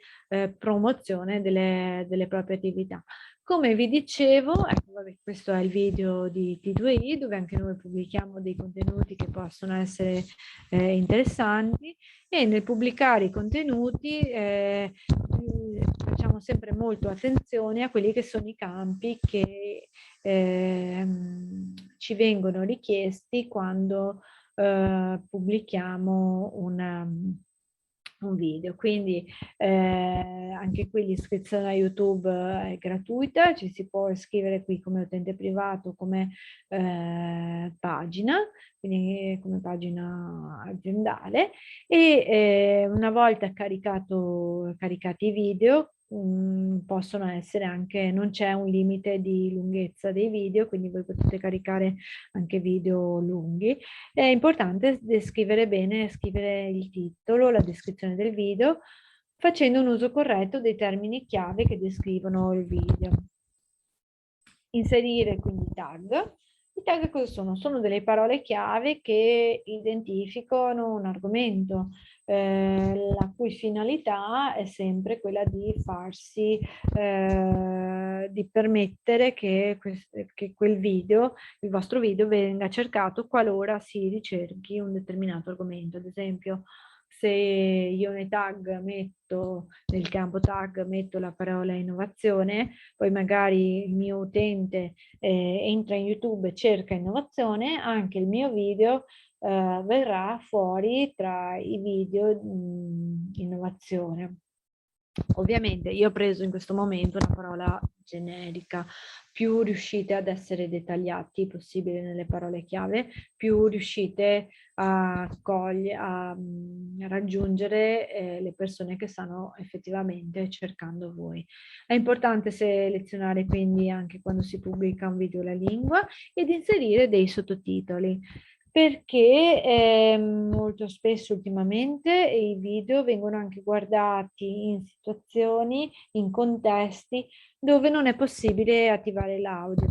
promozione delle proprie attività. Come vi dicevo, ecco, vabbè, questo è il video di T2I dove anche noi pubblichiamo dei contenuti che possono essere interessanti e nel pubblicare i contenuti facciamo sempre molto attenzione a quelli che sono i campi che ci vengono richiesti quando pubblichiamo un video. Quindi anche qui l'iscrizione a YouTube è gratuita, ci si può iscrivere qui come utente privato, come pagina, quindi come pagina aziendale e una volta caricati i video possono essere anche, non c'è un limite di lunghezza dei video, quindi voi potete caricare anche video lunghi. È importante descrivere bene, scrivere il titolo, la descrizione del video, facendo un uso corretto dei termini chiave che descrivono il video. Inserire quindi i tag. I tag cosa sono? Sono delle parole chiave che identificano un argomento. la cui finalità è sempre quella di farsi, di permettere che quel video, il vostro video, venga cercato qualora si ricerchi un determinato argomento. Ad esempio, se io nel campo tag metto la parola innovazione, poi magari il mio utente entra in YouTube e cerca innovazione, anche il mio video verrà fuori tra i video innovazione. Ovviamente io ho preso in questo momento una parola generica. Più riuscite ad essere dettagliati possibile nelle parole chiave, più riuscite a raggiungere le persone che stanno effettivamente cercando voi. È importante selezionare quindi, anche quando si pubblica un video, la lingua ed inserire dei sottotitoli, perché molto spesso ultimamente i video vengono anche guardati in situazioni, in contesti dove non è possibile attivare l'audio.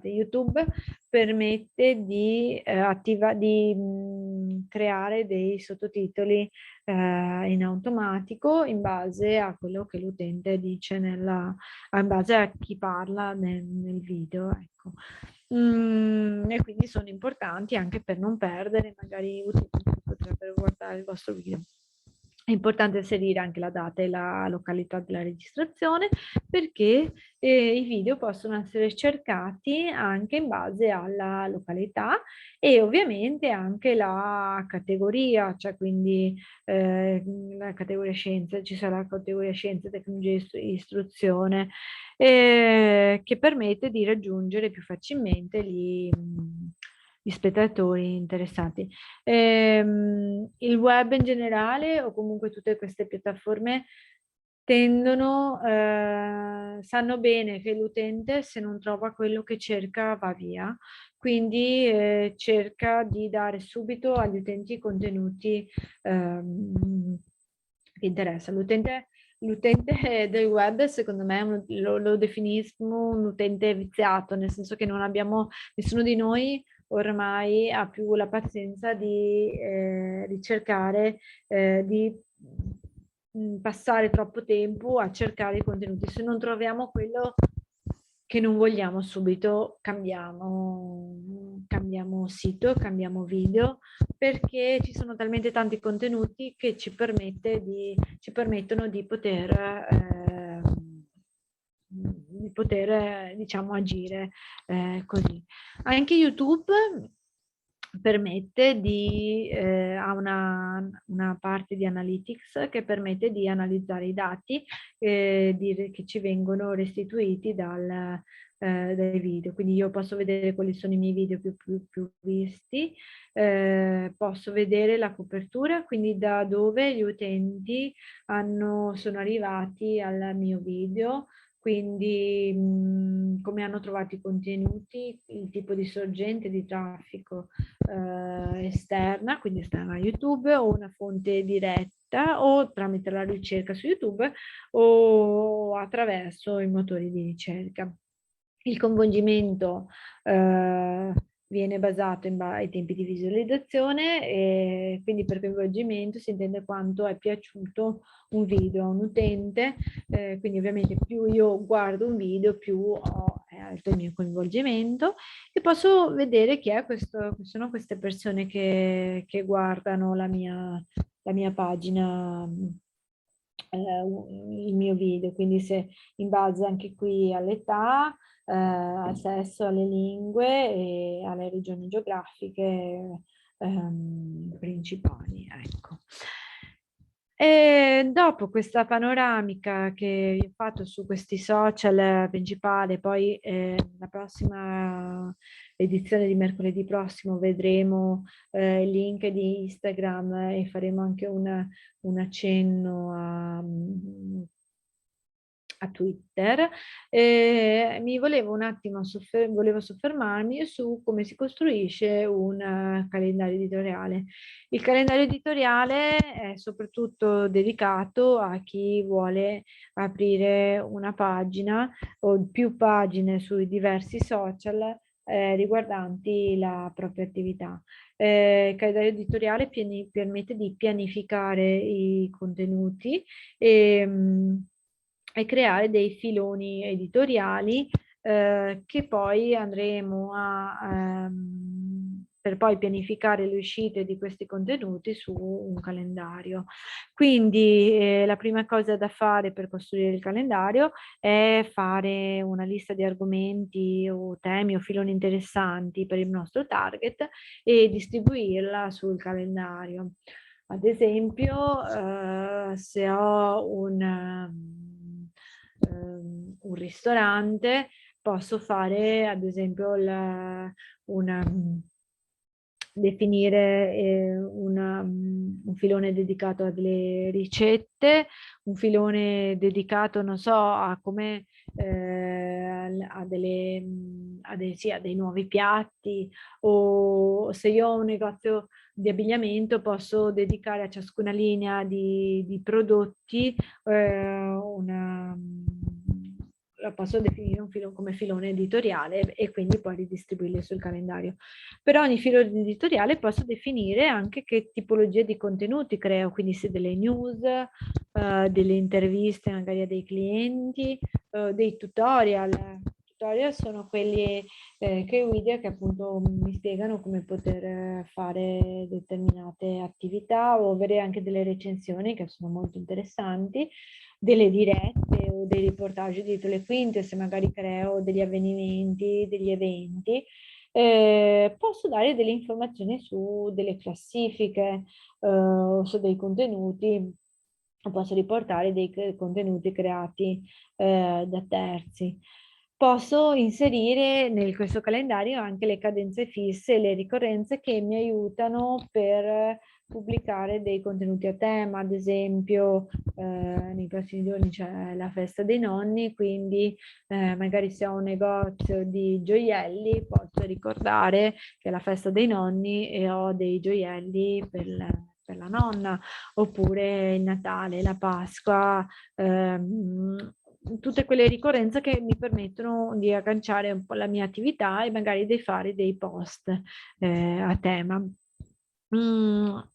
YouTube permette di creare dei sottotitoli in automatico in base a quello che l'utente dice in base a chi parla nel video, ecco. E quindi sono importanti anche per non perdere magari utenti che potrebbero guardare il vostro video. È importante inserire anche la data e la località della registrazione, perché i video possono essere cercati anche in base alla località e ovviamente anche la categoria, cioè quindi la categoria scienze, ci sarà la categoria scienze, tecnologia e istruzione, che permette di raggiungere più facilmente gli spettatori interessati. Il web in generale, o comunque tutte queste piattaforme, sanno bene che l'utente, se non trova quello che cerca, va via. Quindi cerca di dare subito agli utenti i contenuti che interessano. L'utente del web, secondo me, lo definisco un utente viziato, nel senso che non abbiamo, nessuno di noi ormai ha più la pazienza di cercare di passare troppo tempo a cercare i contenuti. Se non troviamo quello che non vogliamo, subito cambiamo sito, cambiamo video, perché ci sono talmente tanti contenuti che ci permettono di poter diciamo agire così. Anche YouTube permette ha una parte di analytics che permette di analizzare i dati che ci vengono restituiti dai video. Quindi io posso vedere quali sono i miei video più visti, posso vedere la copertura, quindi da dove gli utenti sono arrivati al mio video, quindi come hanno trovato i contenuti, il tipo di sorgente di traffico esterna, quindi esterna a YouTube, o una fonte diretta, o tramite la ricerca su YouTube, o attraverso i motori di ricerca. Il coinvolgimento viene basato ai tempi di visualizzazione, e quindi per coinvolgimento si intende quanto è piaciuto un video a un utente, quindi ovviamente più io guardo un video più è alto il mio coinvolgimento, e posso vedere chi sono queste persone che guardano la mia pagina, il mio video, quindi se in base anche qui all'età, al sesso, alle lingue e alle regioni geografiche principali, ecco. E dopo questa panoramica che vi ho fatto su questi social principali, poi la prossima edizione di mercoledì prossimo vedremo il link di Instagram e faremo anche un accenno a Twitter. Volevo un attimo soffermarmi su come si costruisce un calendario editoriale. Il calendario editoriale è soprattutto dedicato a chi vuole aprire una pagina o più pagine sui diversi social riguardanti la propria attività. Il calendario editoriale permette di pianificare i contenuti e creare dei filoni editoriali che poi andremo per poi pianificare le uscite di questi contenuti su un calendario. Quindi la prima cosa da fare per costruire il calendario è fare una lista di argomenti o temi o filoni interessanti per il nostro target e distribuirla sul calendario. Ad esempio, se ho un ristorante, posso fare ad esempio definire un filone dedicato a delle ricette, un filone dedicato, non so, a come sì, a dei nuovi piatti, o se io ho un negozio di abbigliamento posso dedicare a ciascuna linea di prodotti la posso definire come filone editoriale e quindi poi ridistribuirli sul calendario. Per ogni filone editoriale posso definire anche che tipologia di contenuti creo, quindi se delle news, delle interviste magari a dei clienti, dei tutorial. Tutorial sono quelli che appunto mi spiegano come poter fare determinate attività o avere anche delle recensioni che sono molto interessanti, delle dirette o dei reportage dietro le quinte, se magari creo degli avvenimenti, degli eventi. Posso dare delle informazioni su delle classifiche o su dei contenuti, posso riportare dei contenuti creati da terzi. Posso inserire in questo calendario anche le cadenze fisse e le ricorrenze che mi aiutano per pubblicare dei contenuti a tema. Ad esempio nei prossimi giorni c'è la festa dei nonni, quindi magari se ho un negozio di gioielli posso ricordare che è la festa dei nonni e ho dei gioielli per la nonna, oppure il Natale, la Pasqua, tutte quelle ricorrenze che mi permettono di agganciare un po' la mia attività e magari di fare dei post a tema.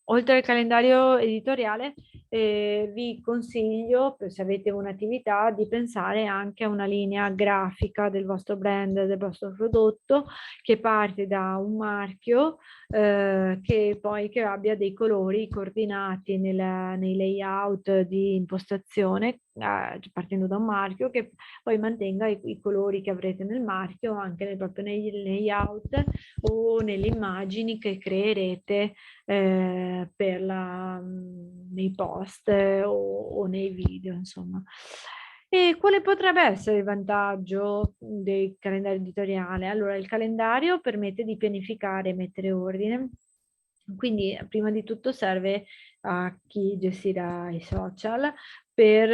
Oltre al calendario editoriale, vi consiglio, se avete un'attività, di pensare anche a una linea grafica del vostro brand, del vostro prodotto, che parte da un marchio che abbia dei colori coordinati nei layout di impostazione, partendo da un marchio, che poi mantenga i colori che avrete nel marchio anche proprio nei layout o nelle immagini che creerete nei post o nei video, insomma. E quale potrebbe essere il vantaggio del calendario editoriale? Allora, il calendario permette di pianificare e mettere ordine. Quindi, prima di tutto serve a chi gestirà i social per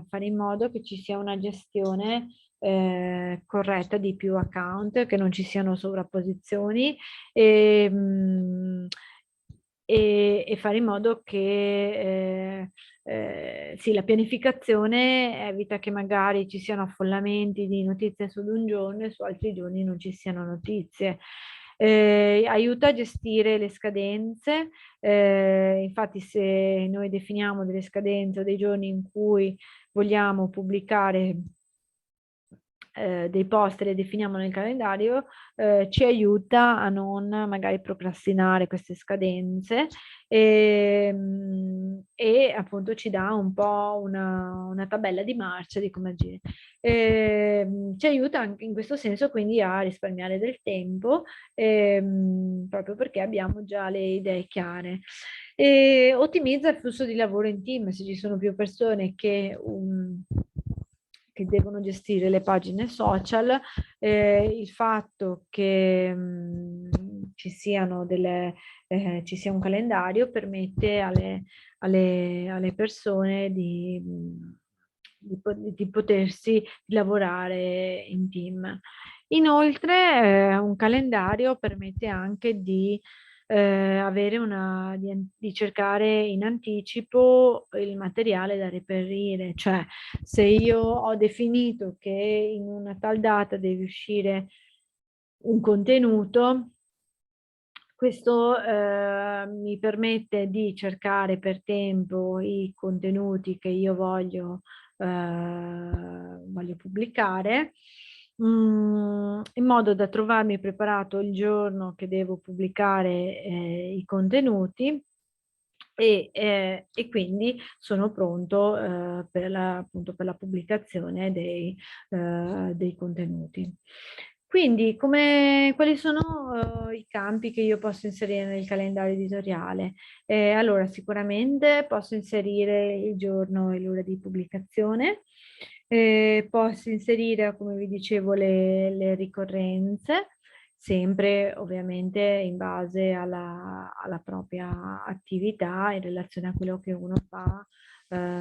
fare in modo che ci sia una gestione corretta di più account, che non ci siano sovrapposizioni e fare in modo che sì, la pianificazione evita che magari ci siano affollamenti di notizie su un giorno e su altri giorni non ci siano notizie. Aiuta a gestire le scadenze, infatti se noi definiamo delle scadenze o dei giorni in cui vogliamo pubblicare dei post, le definiamo nel calendario, ci aiuta a non magari procrastinare queste scadenze e appunto ci dà un po' una tabella di marcia di come agire. Ci aiuta anche in questo senso quindi a risparmiare del tempo proprio perché abbiamo già le idee chiare. E ottimizza il flusso di lavoro in team, se ci sono più persone che devono gestire le pagine social, il fatto che ci sia un calendario permette alle persone di potersi lavorare in team. Inoltre un calendario permette anche di di cercare in anticipo il materiale da reperire, cioè se io ho definito che in una tal data deve uscire un contenuto. Questo mi permette di cercare per tempo i contenuti che io voglio pubblicare, in modo da trovarmi preparato il giorno che devo pubblicare i contenuti e quindi sono pronto appunto per la pubblicazione dei contenuti. Quindi quali sono i campi che io posso inserire nel calendario editoriale? Allora, sicuramente posso inserire il giorno e l'ora di pubblicazione, posso inserire, come vi dicevo, le ricorrenze, sempre ovviamente in base alla propria attività, in relazione a quello che uno fa.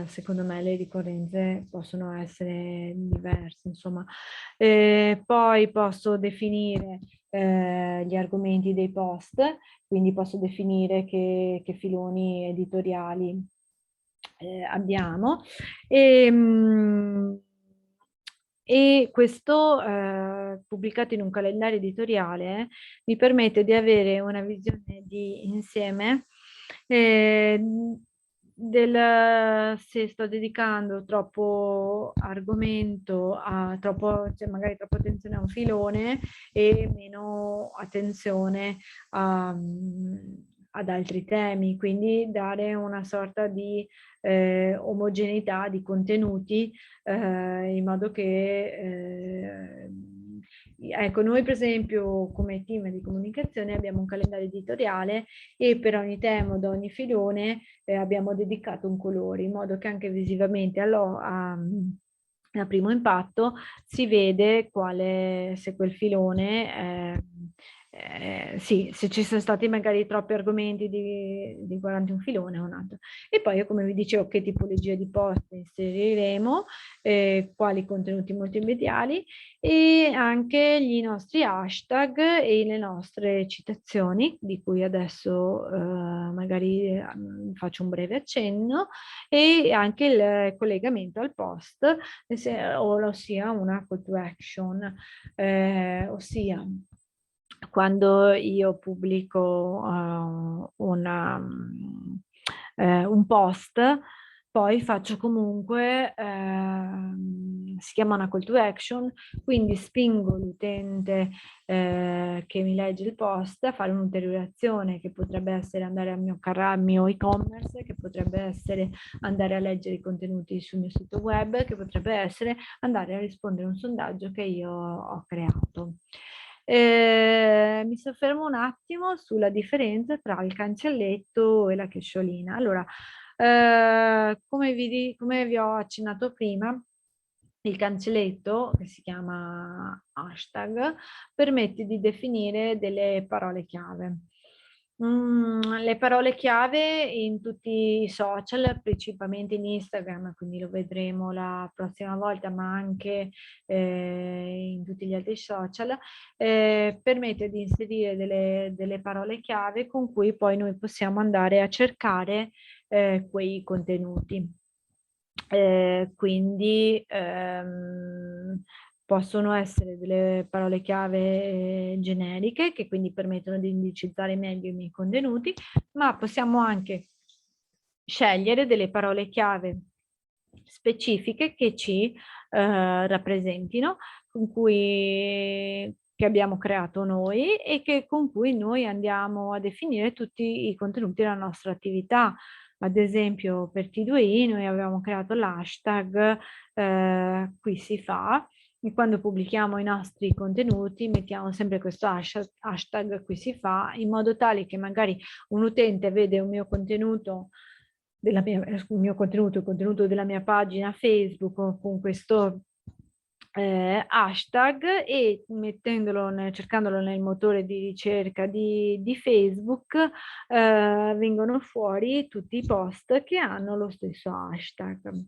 Secondo me le ricorrenze possono essere diverse, insomma. Poi posso definire gli argomenti dei post, quindi posso definire che filoni editoriali abbiamo. E questo pubblicato in un calendario editoriale mi permette di avere una visione di insieme se sto dedicando troppo argomento, cioè magari troppa attenzione a un filone e meno attenzione ad altri temi, quindi dare una sorta di omogeneità di contenuti in modo che ecco, noi per esempio come team di comunicazione abbiamo un calendario editoriale e per ogni tema, da ogni filone abbiamo dedicato un colore, in modo che anche visivamente a primo impatto si vede se quel filone sì, se ci sono stati magari troppi argomenti riguardanti un filone o un altro. E poi, come vi dicevo, che tipologia di post inseriremo, quali contenuti multimediali e anche i nostri hashtag e le nostre citazioni, di cui adesso magari faccio un breve accenno, e anche il collegamento al post, ossia una call to action, ossia quando io pubblico un post, poi faccio comunque, si chiama una call to action, quindi spingo l'utente che mi legge il post a fare un'ulteriore azione, che potrebbe essere andare al mio e-commerce, che potrebbe essere andare a leggere i contenuti sul mio sito web, che potrebbe essere andare a rispondere a un sondaggio che io ho creato. Mi soffermo un attimo sulla differenza tra il cancelletto e la chiocciolina. Allora, come vi ho accennato prima, il cancelletto, che si chiama hashtag, permette di definire delle parole chiave. Le parole chiave in tutti i social, principalmente in Instagram, quindi lo vedremo la prossima volta, ma anche in tutti gli altri social, permette di inserire delle parole chiave con cui poi noi possiamo andare a cercare quei contenuti. Quindi possono essere delle parole chiave generiche, che quindi permettono di indicizzare meglio i miei contenuti, ma possiamo anche scegliere delle parole chiave specifiche che ci rappresentino, che abbiamo creato noi e con cui noi andiamo a definire tutti i contenuti della nostra attività. Ad esempio per T2I noi avevamo creato l'hashtag qui si fa, e quando pubblichiamo i nostri contenuti mettiamo sempre questo hashtag qui si fa, in modo tale che magari un utente vede un mio contenuto il contenuto della mia pagina Facebook con questo hashtag, e cercandolo nel motore di ricerca di Facebook vengono fuori tutti i post che hanno lo stesso hashtag.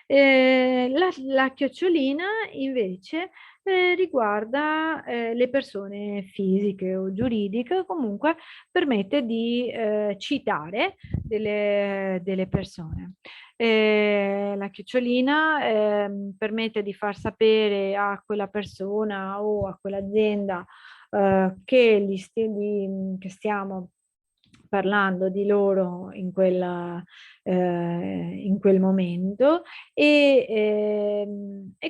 La chiocciolina invece riguarda le persone fisiche o giuridiche, comunque permette di citare delle persone. La chiocciolina permette di far sapere a quella persona o a quell'azienda che stiamo parlando di loro in quel momento e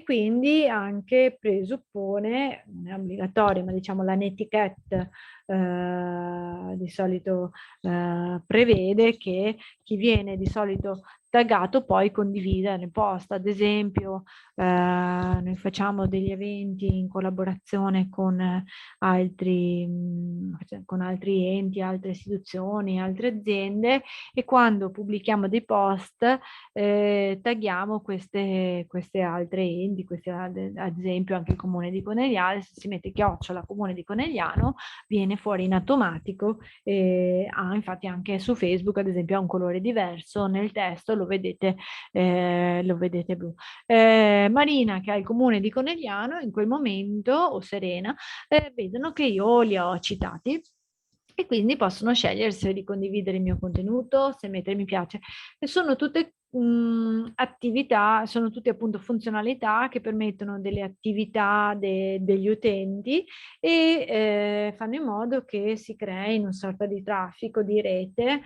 quindi anche presuppone, non è obbligatorio, ma diciamo la netiquette di solito prevede che chi viene di solito taggato poi condivida nel post. Ad esempio noi facciamo degli eventi in collaborazione con altri enti, altre istituzioni, altre aziende e quando pubblichiamo dei post tagghiamo queste altre enti, ad esempio anche il Comune di Conegliano. Se si mette chiocciola Comune di Conegliano viene fuori in automatico, infatti anche su Facebook ad esempio ha un colore diverso, nel testo lo vedete blu. Marina, che ha il Comune di Conegliano, in quel momento, o Serena, vedono che io li ho citati e quindi possono scegliere se ricondividere il mio contenuto, se mettere mi piace. E sono tutte attività, sono tutte appunto funzionalità che permettono delle attività degli utenti e fanno in modo che si crei una sorta di traffico di rete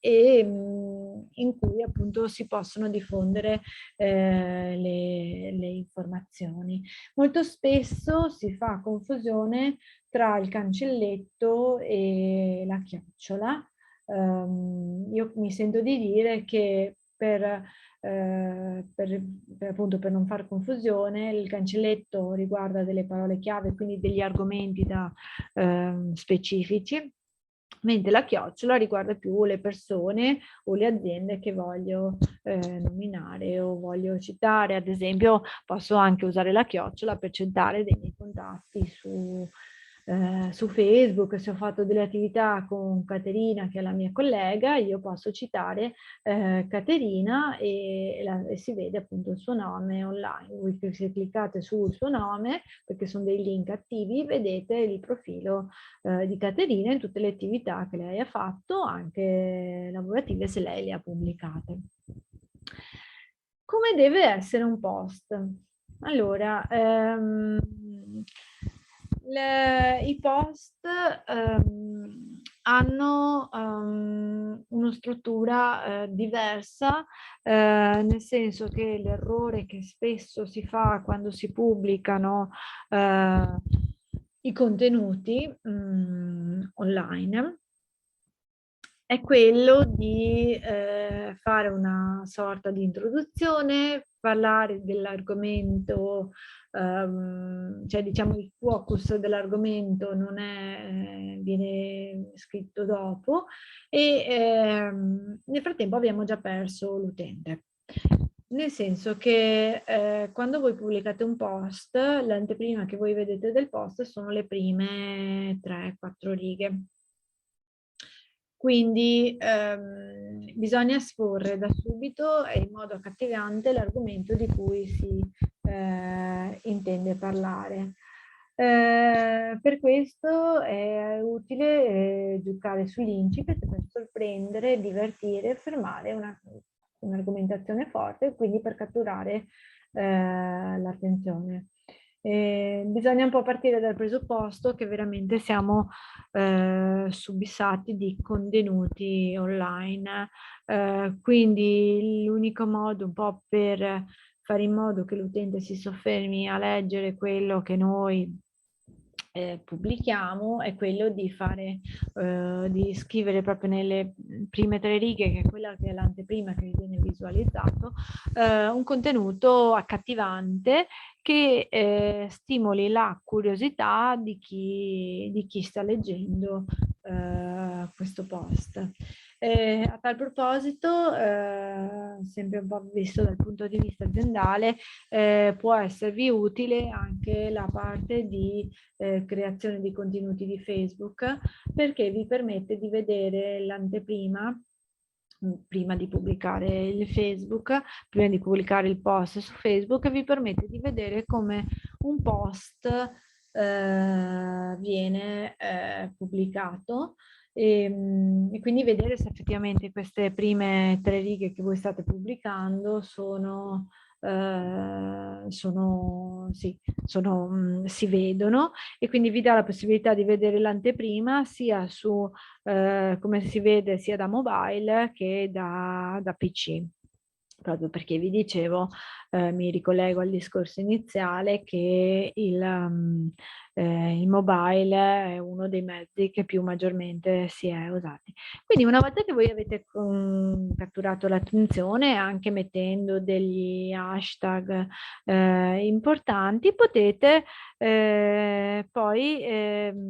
e in cui appunto si possono diffondere le informazioni. Molto spesso si fa confusione tra il cancelletto e la chiocciola. Io mi sento di dire che appunto per non far confusione, il cancelletto riguarda delle parole chiave, quindi degli argomenti specifici, mentre la chiocciola riguarda più le persone o le aziende che voglio nominare o voglio citare. Ad esempio posso anche usare la chiocciola per citare dei miei contatti su Facebook. Se ho fatto delle attività con Caterina, che è la mia collega, io posso citare Caterina e si vede appunto il suo nome online. Se cliccate sul suo nome, perché sono dei link attivi, vedete il profilo di Caterina in tutte le attività che lei ha fatto, anche lavorative se lei le ha pubblicate. Come deve essere un post? Allora, i post hanno una struttura diversa, nel senso che l'errore che spesso si fa quando si pubblicano i contenuti online è quello di fare una sorta di introduzione, parlare dell'argomento, cioè diciamo il focus dell'argomento non è, viene scritto dopo e nel frattempo abbiamo già perso l'utente. Nel senso che quando voi pubblicate un post, l'anteprima che voi vedete del post sono le prime 3-4 righe. Quindi bisogna esporre da subito e in modo accattivante l'argomento di cui si intende parlare. Per questo è utile giocare sull'incipit per sorprendere, divertire, fermare un'argomentazione forte e quindi per catturare l'attenzione. Bisogna un po' partire dal presupposto che veramente siamo subissati di contenuti online, quindi l'unico modo un po' per fare in modo che l'utente si soffermi a leggere quello che noi pubblichiamo è quello di di scrivere proprio nelle prime 3 righe, che è quella che è l'anteprima che viene visualizzato, un contenuto accattivante che stimoli la curiosità di chi sta leggendo questo post. A tal proposito, sempre un po' visto dal punto di vista aziendale, può esservi utile anche la parte di creazione di contenuti di Facebook, perché vi permette di vedere l'anteprima prima di pubblicare il Facebook, prima di pubblicare il post su Facebook, vi permette di vedere come un post viene pubblicato e quindi vedere se effettivamente queste prime 3 righe che voi state pubblicando sono si vedono, e quindi vi dà la possibilità di vedere l'anteprima sia su come si vede sia da mobile che da PC. Proprio perché vi dicevo, mi ricollego al discorso iniziale, che il mobile è uno dei mezzi che più maggiormente si è usati. Quindi una volta che voi avete catturato l'attenzione, anche mettendo degli hashtag importanti, potete poi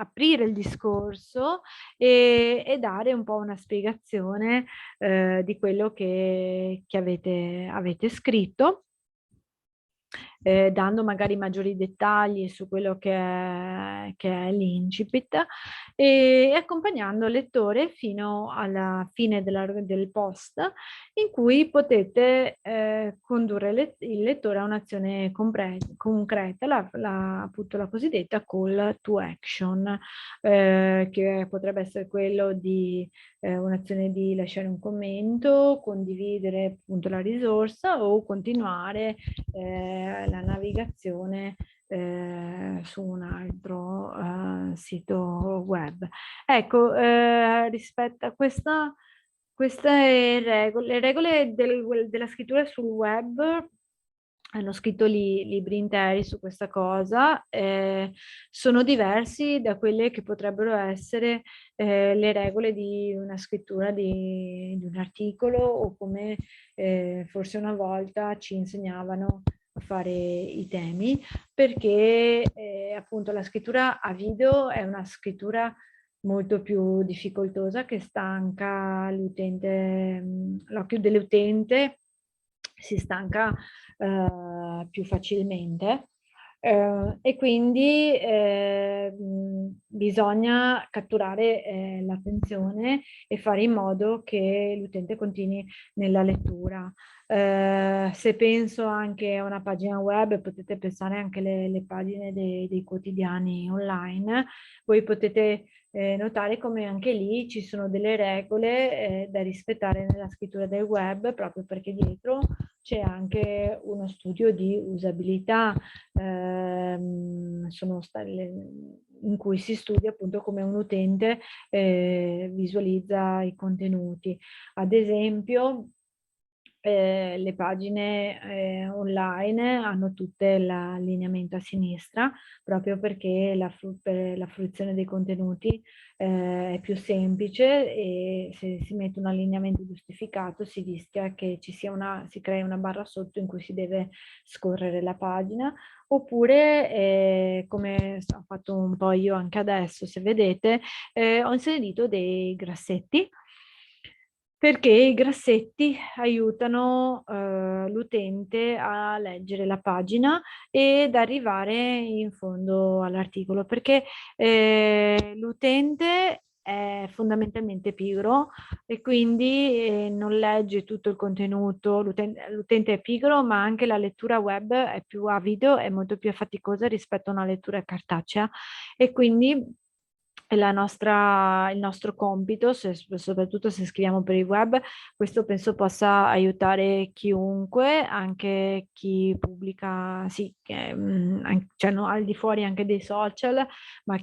aprire il discorso e dare un po' una spiegazione di quello che avete scritto, dando magari maggiori dettagli su quello che è l'incipit, e accompagnando il lettore fino alla fine del post, in cui potete condurre il lettore a un'azione concreta, appunto la cosiddetta call to action, che potrebbe essere quello di un'azione di lasciare un commento, condividere appunto la risorsa o continuare la navigazione su un altro sito web. Ecco, rispetto a queste regole, le regole della scrittura sul web, hanno scritto libri interi su questa cosa, sono diversi da quelle che potrebbero essere le regole di una scrittura di un articolo, o come forse una volta ci insegnavano a fare i temi, perché appunto la scrittura a video è una scrittura molto più difficoltosa, che stanca l'utente, l'occhio dell'utente si stanca più facilmente, e quindi bisogna catturare l'attenzione e fare in modo che l'utente continui nella lettura. Se penso anche a una pagina web, potete pensare anche alle pagine dei quotidiani online. Voi potete notare come anche lì ci sono delle regole da rispettare nella scrittura del web, proprio perché dietro c'è anche uno studio di usabilità in cui si studia appunto come un utente visualizza i contenuti. Ad esempio, le pagine online hanno tutte l'allineamento a sinistra, proprio perché la fruizione dei contenuti è più semplice, e se si mette un allineamento giustificato si rischia che si crei una barra sotto in cui si deve scorrere la pagina. Oppure, come ho fatto un po' io anche adesso, se vedete, ho inserito dei grassetti, perché i grassetti aiutano l'utente a leggere la pagina ed arrivare in fondo all'articolo, perché l'utente è fondamentalmente pigro, e quindi non legge tutto il contenuto. L'utente è pigro, ma anche la lettura web è più a video, è molto più faticosa rispetto a una lettura cartacea, e quindi il nostro compito, soprattutto se scriviamo per il web, questo penso possa aiutare chiunque, anche chi pubblica, sì, cioè no, al di fuori anche dei social, ma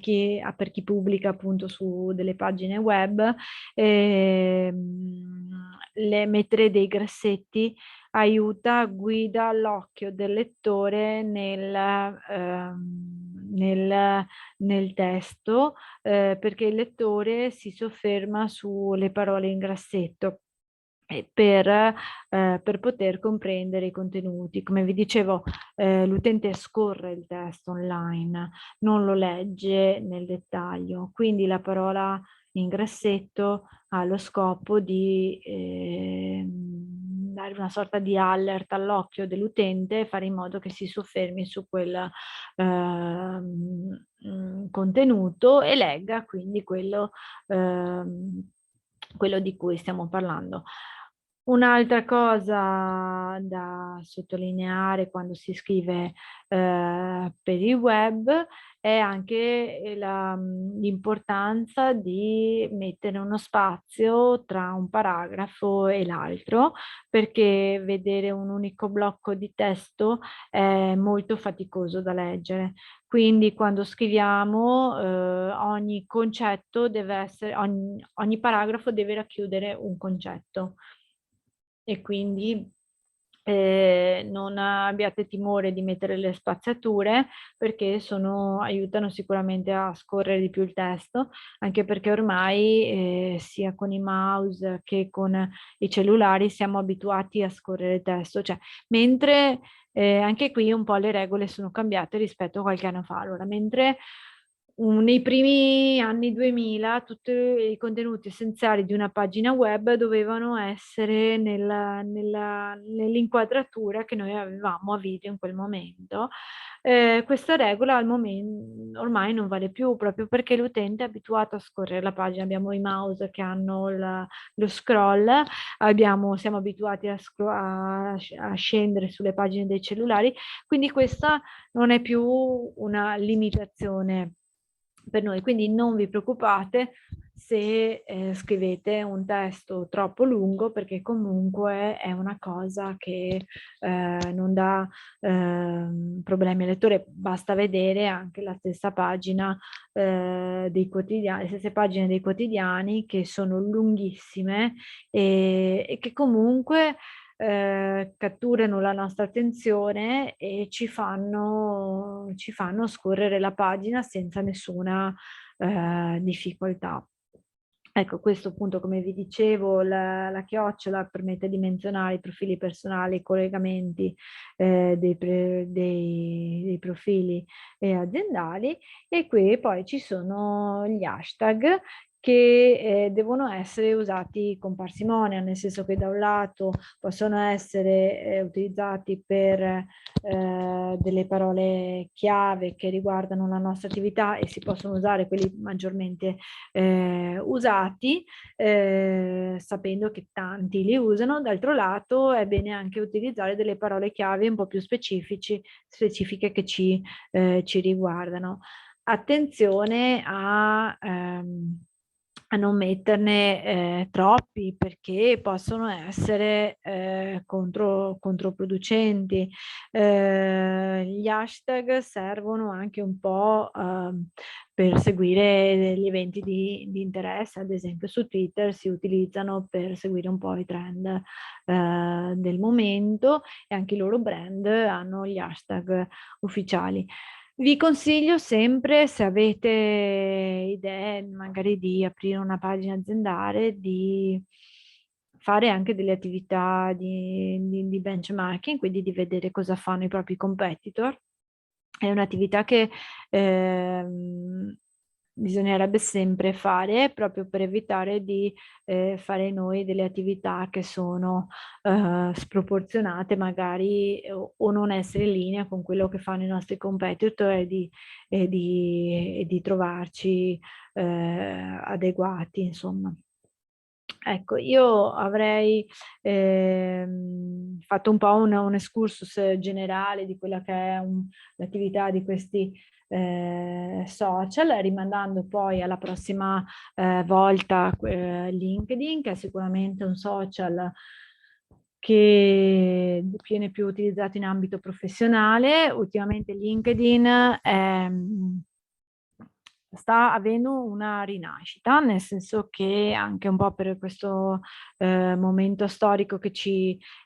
per chi pubblica appunto su delle pagine web, mettere dei grassetti aiuta, guida l'occhio del lettore nel testo, perché il lettore si sofferma sulle parole in grassetto per poter comprendere i contenuti. Come vi dicevo, l'utente scorre il testo online, non lo legge nel dettaglio, quindi la parola in grassetto ha lo scopo di dare una sorta di alert all'occhio dell'utente e fare in modo che si soffermi su quel contenuto e legga quindi quello di cui stiamo parlando. Un'altra cosa da sottolineare quando si scrive per il web è anche l'importanza di mettere uno spazio tra un paragrafo e l'altro, perché vedere un unico blocco di testo è molto faticoso da leggere. Quindi quando scriviamo ogni concetto deve essere, ogni paragrafo deve racchiudere un concetto e quindi non abbiate timore di mettere le spaziature perché aiutano sicuramente a scorrere di più il testo, anche perché ormai sia con i mouse che con i cellulari siamo abituati a scorrere il testo, cioè mentre anche qui un po' le regole sono cambiate rispetto a qualche anno fa. Allora, mentre nei primi anni 2000 tutti i contenuti essenziali di una pagina web dovevano essere nell'inquadratura che noi avevamo a video in quel momento. Questa regola al momento ormai non vale più proprio perché l'utente è abituato a scorrere la pagina. Abbiamo i mouse che hanno lo scroll, siamo abituati a scendere sulle pagine dei cellulari, quindi questa non è più una limitazione per noi, quindi non vi preoccupate se scrivete un testo troppo lungo perché comunque è una cosa che non dà problemi al lettore, basta vedere anche la stessa pagina dei quotidiani, le stesse pagine dei quotidiani che sono lunghissime e che comunque catturano la nostra attenzione e ci fanno scorrere la pagina senza nessuna difficoltà. Ecco, questo appunto, come vi dicevo, la chiocciola permette di menzionare i profili personali, i collegamenti dei profili aziendali, e qui poi ci sono gli hashtag che devono essere usati con parsimonia, nel senso che da un lato possono essere utilizzati per delle parole chiave che riguardano la nostra attività e si possono usare quelli maggiormente usati, sapendo che tanti li usano. D'altro lato è bene anche utilizzare delle parole chiave un po' più specifiche che ci riguardano. Attenzione a non metterne troppi perché possono essere controproducenti. Gli hashtag servono anche un po' per seguire gli eventi di interesse, ad esempio su Twitter si utilizzano per seguire un po' i trend del momento e anche i loro brand hanno gli hashtag ufficiali. Vi consiglio sempre, se avete idee magari di aprire una pagina aziendale, di fare anche delle attività di benchmarking, quindi di vedere cosa fanno i propri competitor. È un'attività che bisognerebbe sempre fare proprio per evitare di fare noi delle attività che sono sproporzionate magari o non essere in linea con quello che fanno i nostri competitor e di trovarci adeguati, insomma. Ecco, io avrei fatto un po' un excursus generale di quella che è l'attività di questi social, rimandando poi alla prossima volta LinkedIn, che è sicuramente un social che viene più utilizzato in ambito professionale. Ultimamente LinkedIn sta avendo una rinascita, nel senso che anche un po' per questo momento storico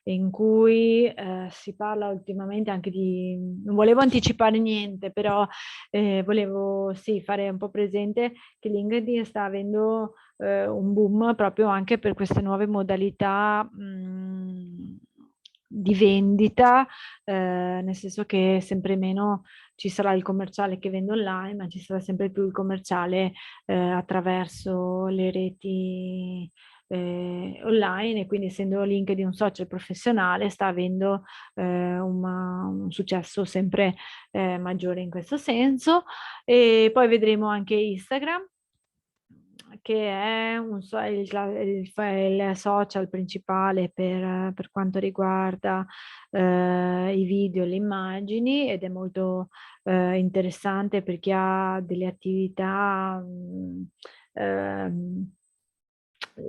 in cui si parla ultimamente anche non volevo anticipare niente, però volevo sì fare un po' presente che LinkedIn sta avendo un boom proprio anche per queste nuove modalità di vendita, nel senso che sempre meno ci sarà il commerciale che vende online, ma ci sarà sempre più il commerciale attraverso le reti online, e quindi essendo LinkedIn un social professionale sta avendo un successo sempre maggiore in questo senso. E poi vedremo anche Instagram che è il social principale per quanto riguarda i video e le immagini, ed è molto interessante per chi ha delle attività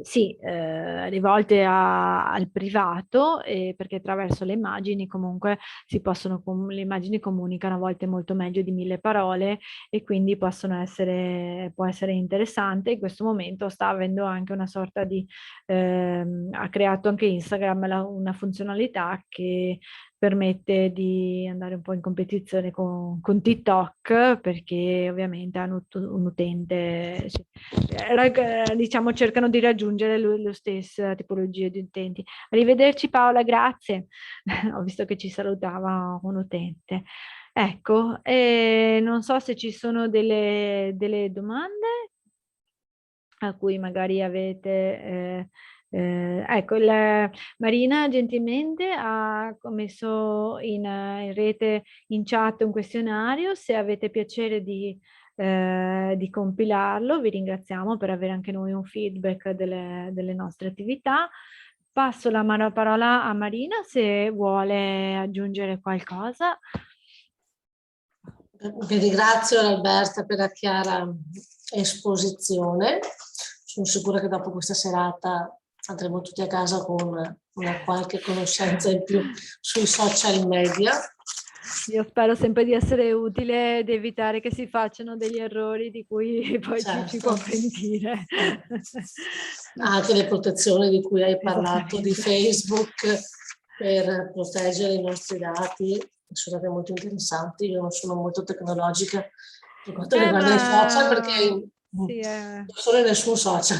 sì, rivolte al privato, perché attraverso le immagini comunque le immagini comunicano a volte molto meglio di 1000 parole, e quindi può essere interessante. In questo momento sta avendo anche una sorta di, ha creato anche Instagram una funzionalità che permette di andare un po' in competizione con TikTok, perché ovviamente hanno un utente, diciamo, cercano di raggiungere lo stessa tipologia di utenti. Arrivederci Paola, grazie. Ho visto che ci salutava un utente. Ecco, non so se ci sono delle domande a cui magari avete... ecco, Marina gentilmente ha messo in rete, in chat, un questionario. Se avete piacere di compilarlo, vi ringraziamo per avere anche noi un feedback delle nostre attività. Passo la parola a Marina se vuole aggiungere qualcosa. Vi ringrazio Alberta per la chiara esposizione. Sono sicura che dopo questa serata andremo tutti a casa con una qualche conoscenza in più sui social media. Io spero sempre di essere utile ed evitare che si facciano degli errori di cui poi ci può pentire. Anche le protezioni di cui hai parlato di Facebook per proteggere i nostri dati sono state molto interessanti. Io non sono molto tecnologica per quanto riguarda i social, perché sì, non sono in nessun social,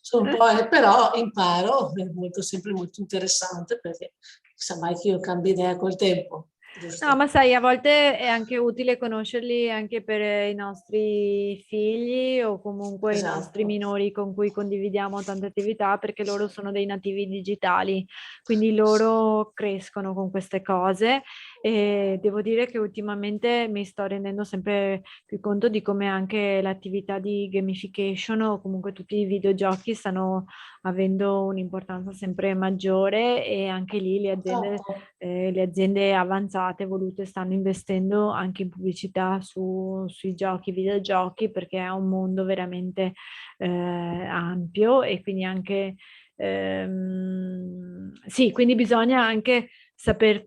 sono un po', però imparo, è sempre molto interessante, perché chissà mai che io cambi idea col tempo. Giusto? No, ma sai, a volte è anche utile conoscerli anche per i nostri figli o comunque i nostri minori con cui condividiamo tante attività, perché loro sono dei nativi digitali, quindi loro crescono con queste cose, e devo dire che ultimamente mi sto rendendo sempre più conto di come anche l'attività di gamification o comunque tutti i videogiochi stanno avendo un'importanza sempre maggiore, e anche lì le aziende avanzate evolute stanno investendo anche in pubblicità sui videogiochi, perché è un mondo veramente ampio, e quindi anche sì, quindi bisogna anche sapere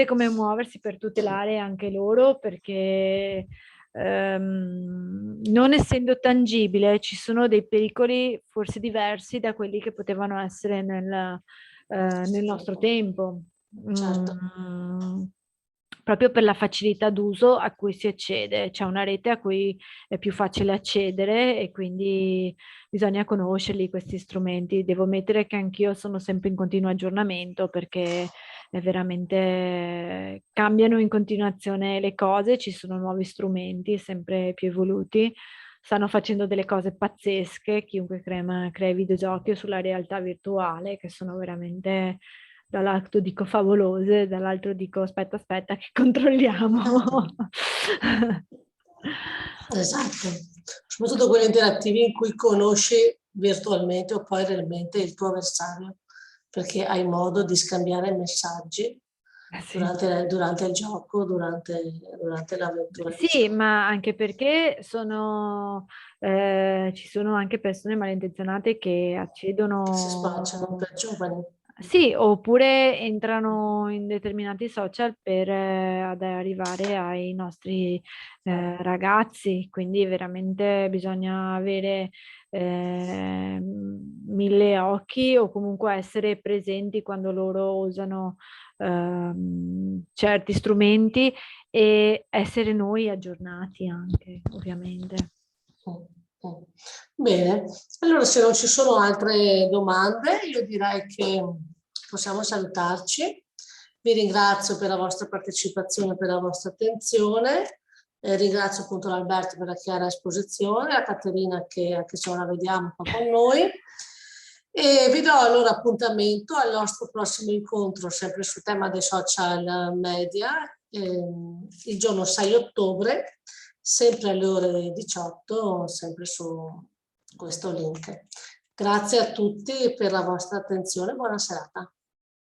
come muoversi per tutelare anche loro, perché non essendo tangibile ci sono dei pericoli forse diversi da quelli che potevano essere nel nostro tempo. Certo. Proprio per la facilità d'uso a cui si accede. C'è una rete a cui è più facile accedere, e quindi bisogna conoscerli questi strumenti. Devo ammettere che anch'io sono sempre in continuo aggiornamento, perché è veramente cambiano in continuazione le cose, ci sono nuovi strumenti sempre più evoluti. Stanno facendo delle cose pazzesche, chiunque crea videogiochi o sulla realtà virtuale, che sono veramente, dall'altro dico favolose, dall'altro dico aspetta che controlliamo. Esatto, soprattutto quelli interattivi in cui conosci virtualmente o poi realmente il tuo avversario, perché hai modo di scambiare messaggi Sì. durante il gioco, durante l'avventura. Sì, ma anche perché ci sono anche persone malintenzionate che Si spacciano accedono. per giovani. Sì, oppure entrano in determinati social per ad arrivare ai nostri ragazzi, quindi veramente bisogna avere 1000 occhi, o comunque essere presenti quando loro usano certi strumenti, e essere noi aggiornati anche, ovviamente. Bene, allora se non ci sono altre domande, io direi che possiamo salutarci. Vi ringrazio per la vostra partecipazione, per la vostra attenzione. Ringrazio appunto l'Alberto per la chiara esposizione, la Caterina che anche se non la vediamo qua con noi. E vi do allora appuntamento al nostro prossimo incontro, sempre sul tema dei social media, il giorno 6 ottobre, sempre alle ore 18, sempre su questo link. Grazie a tutti per la vostra attenzione, buona serata.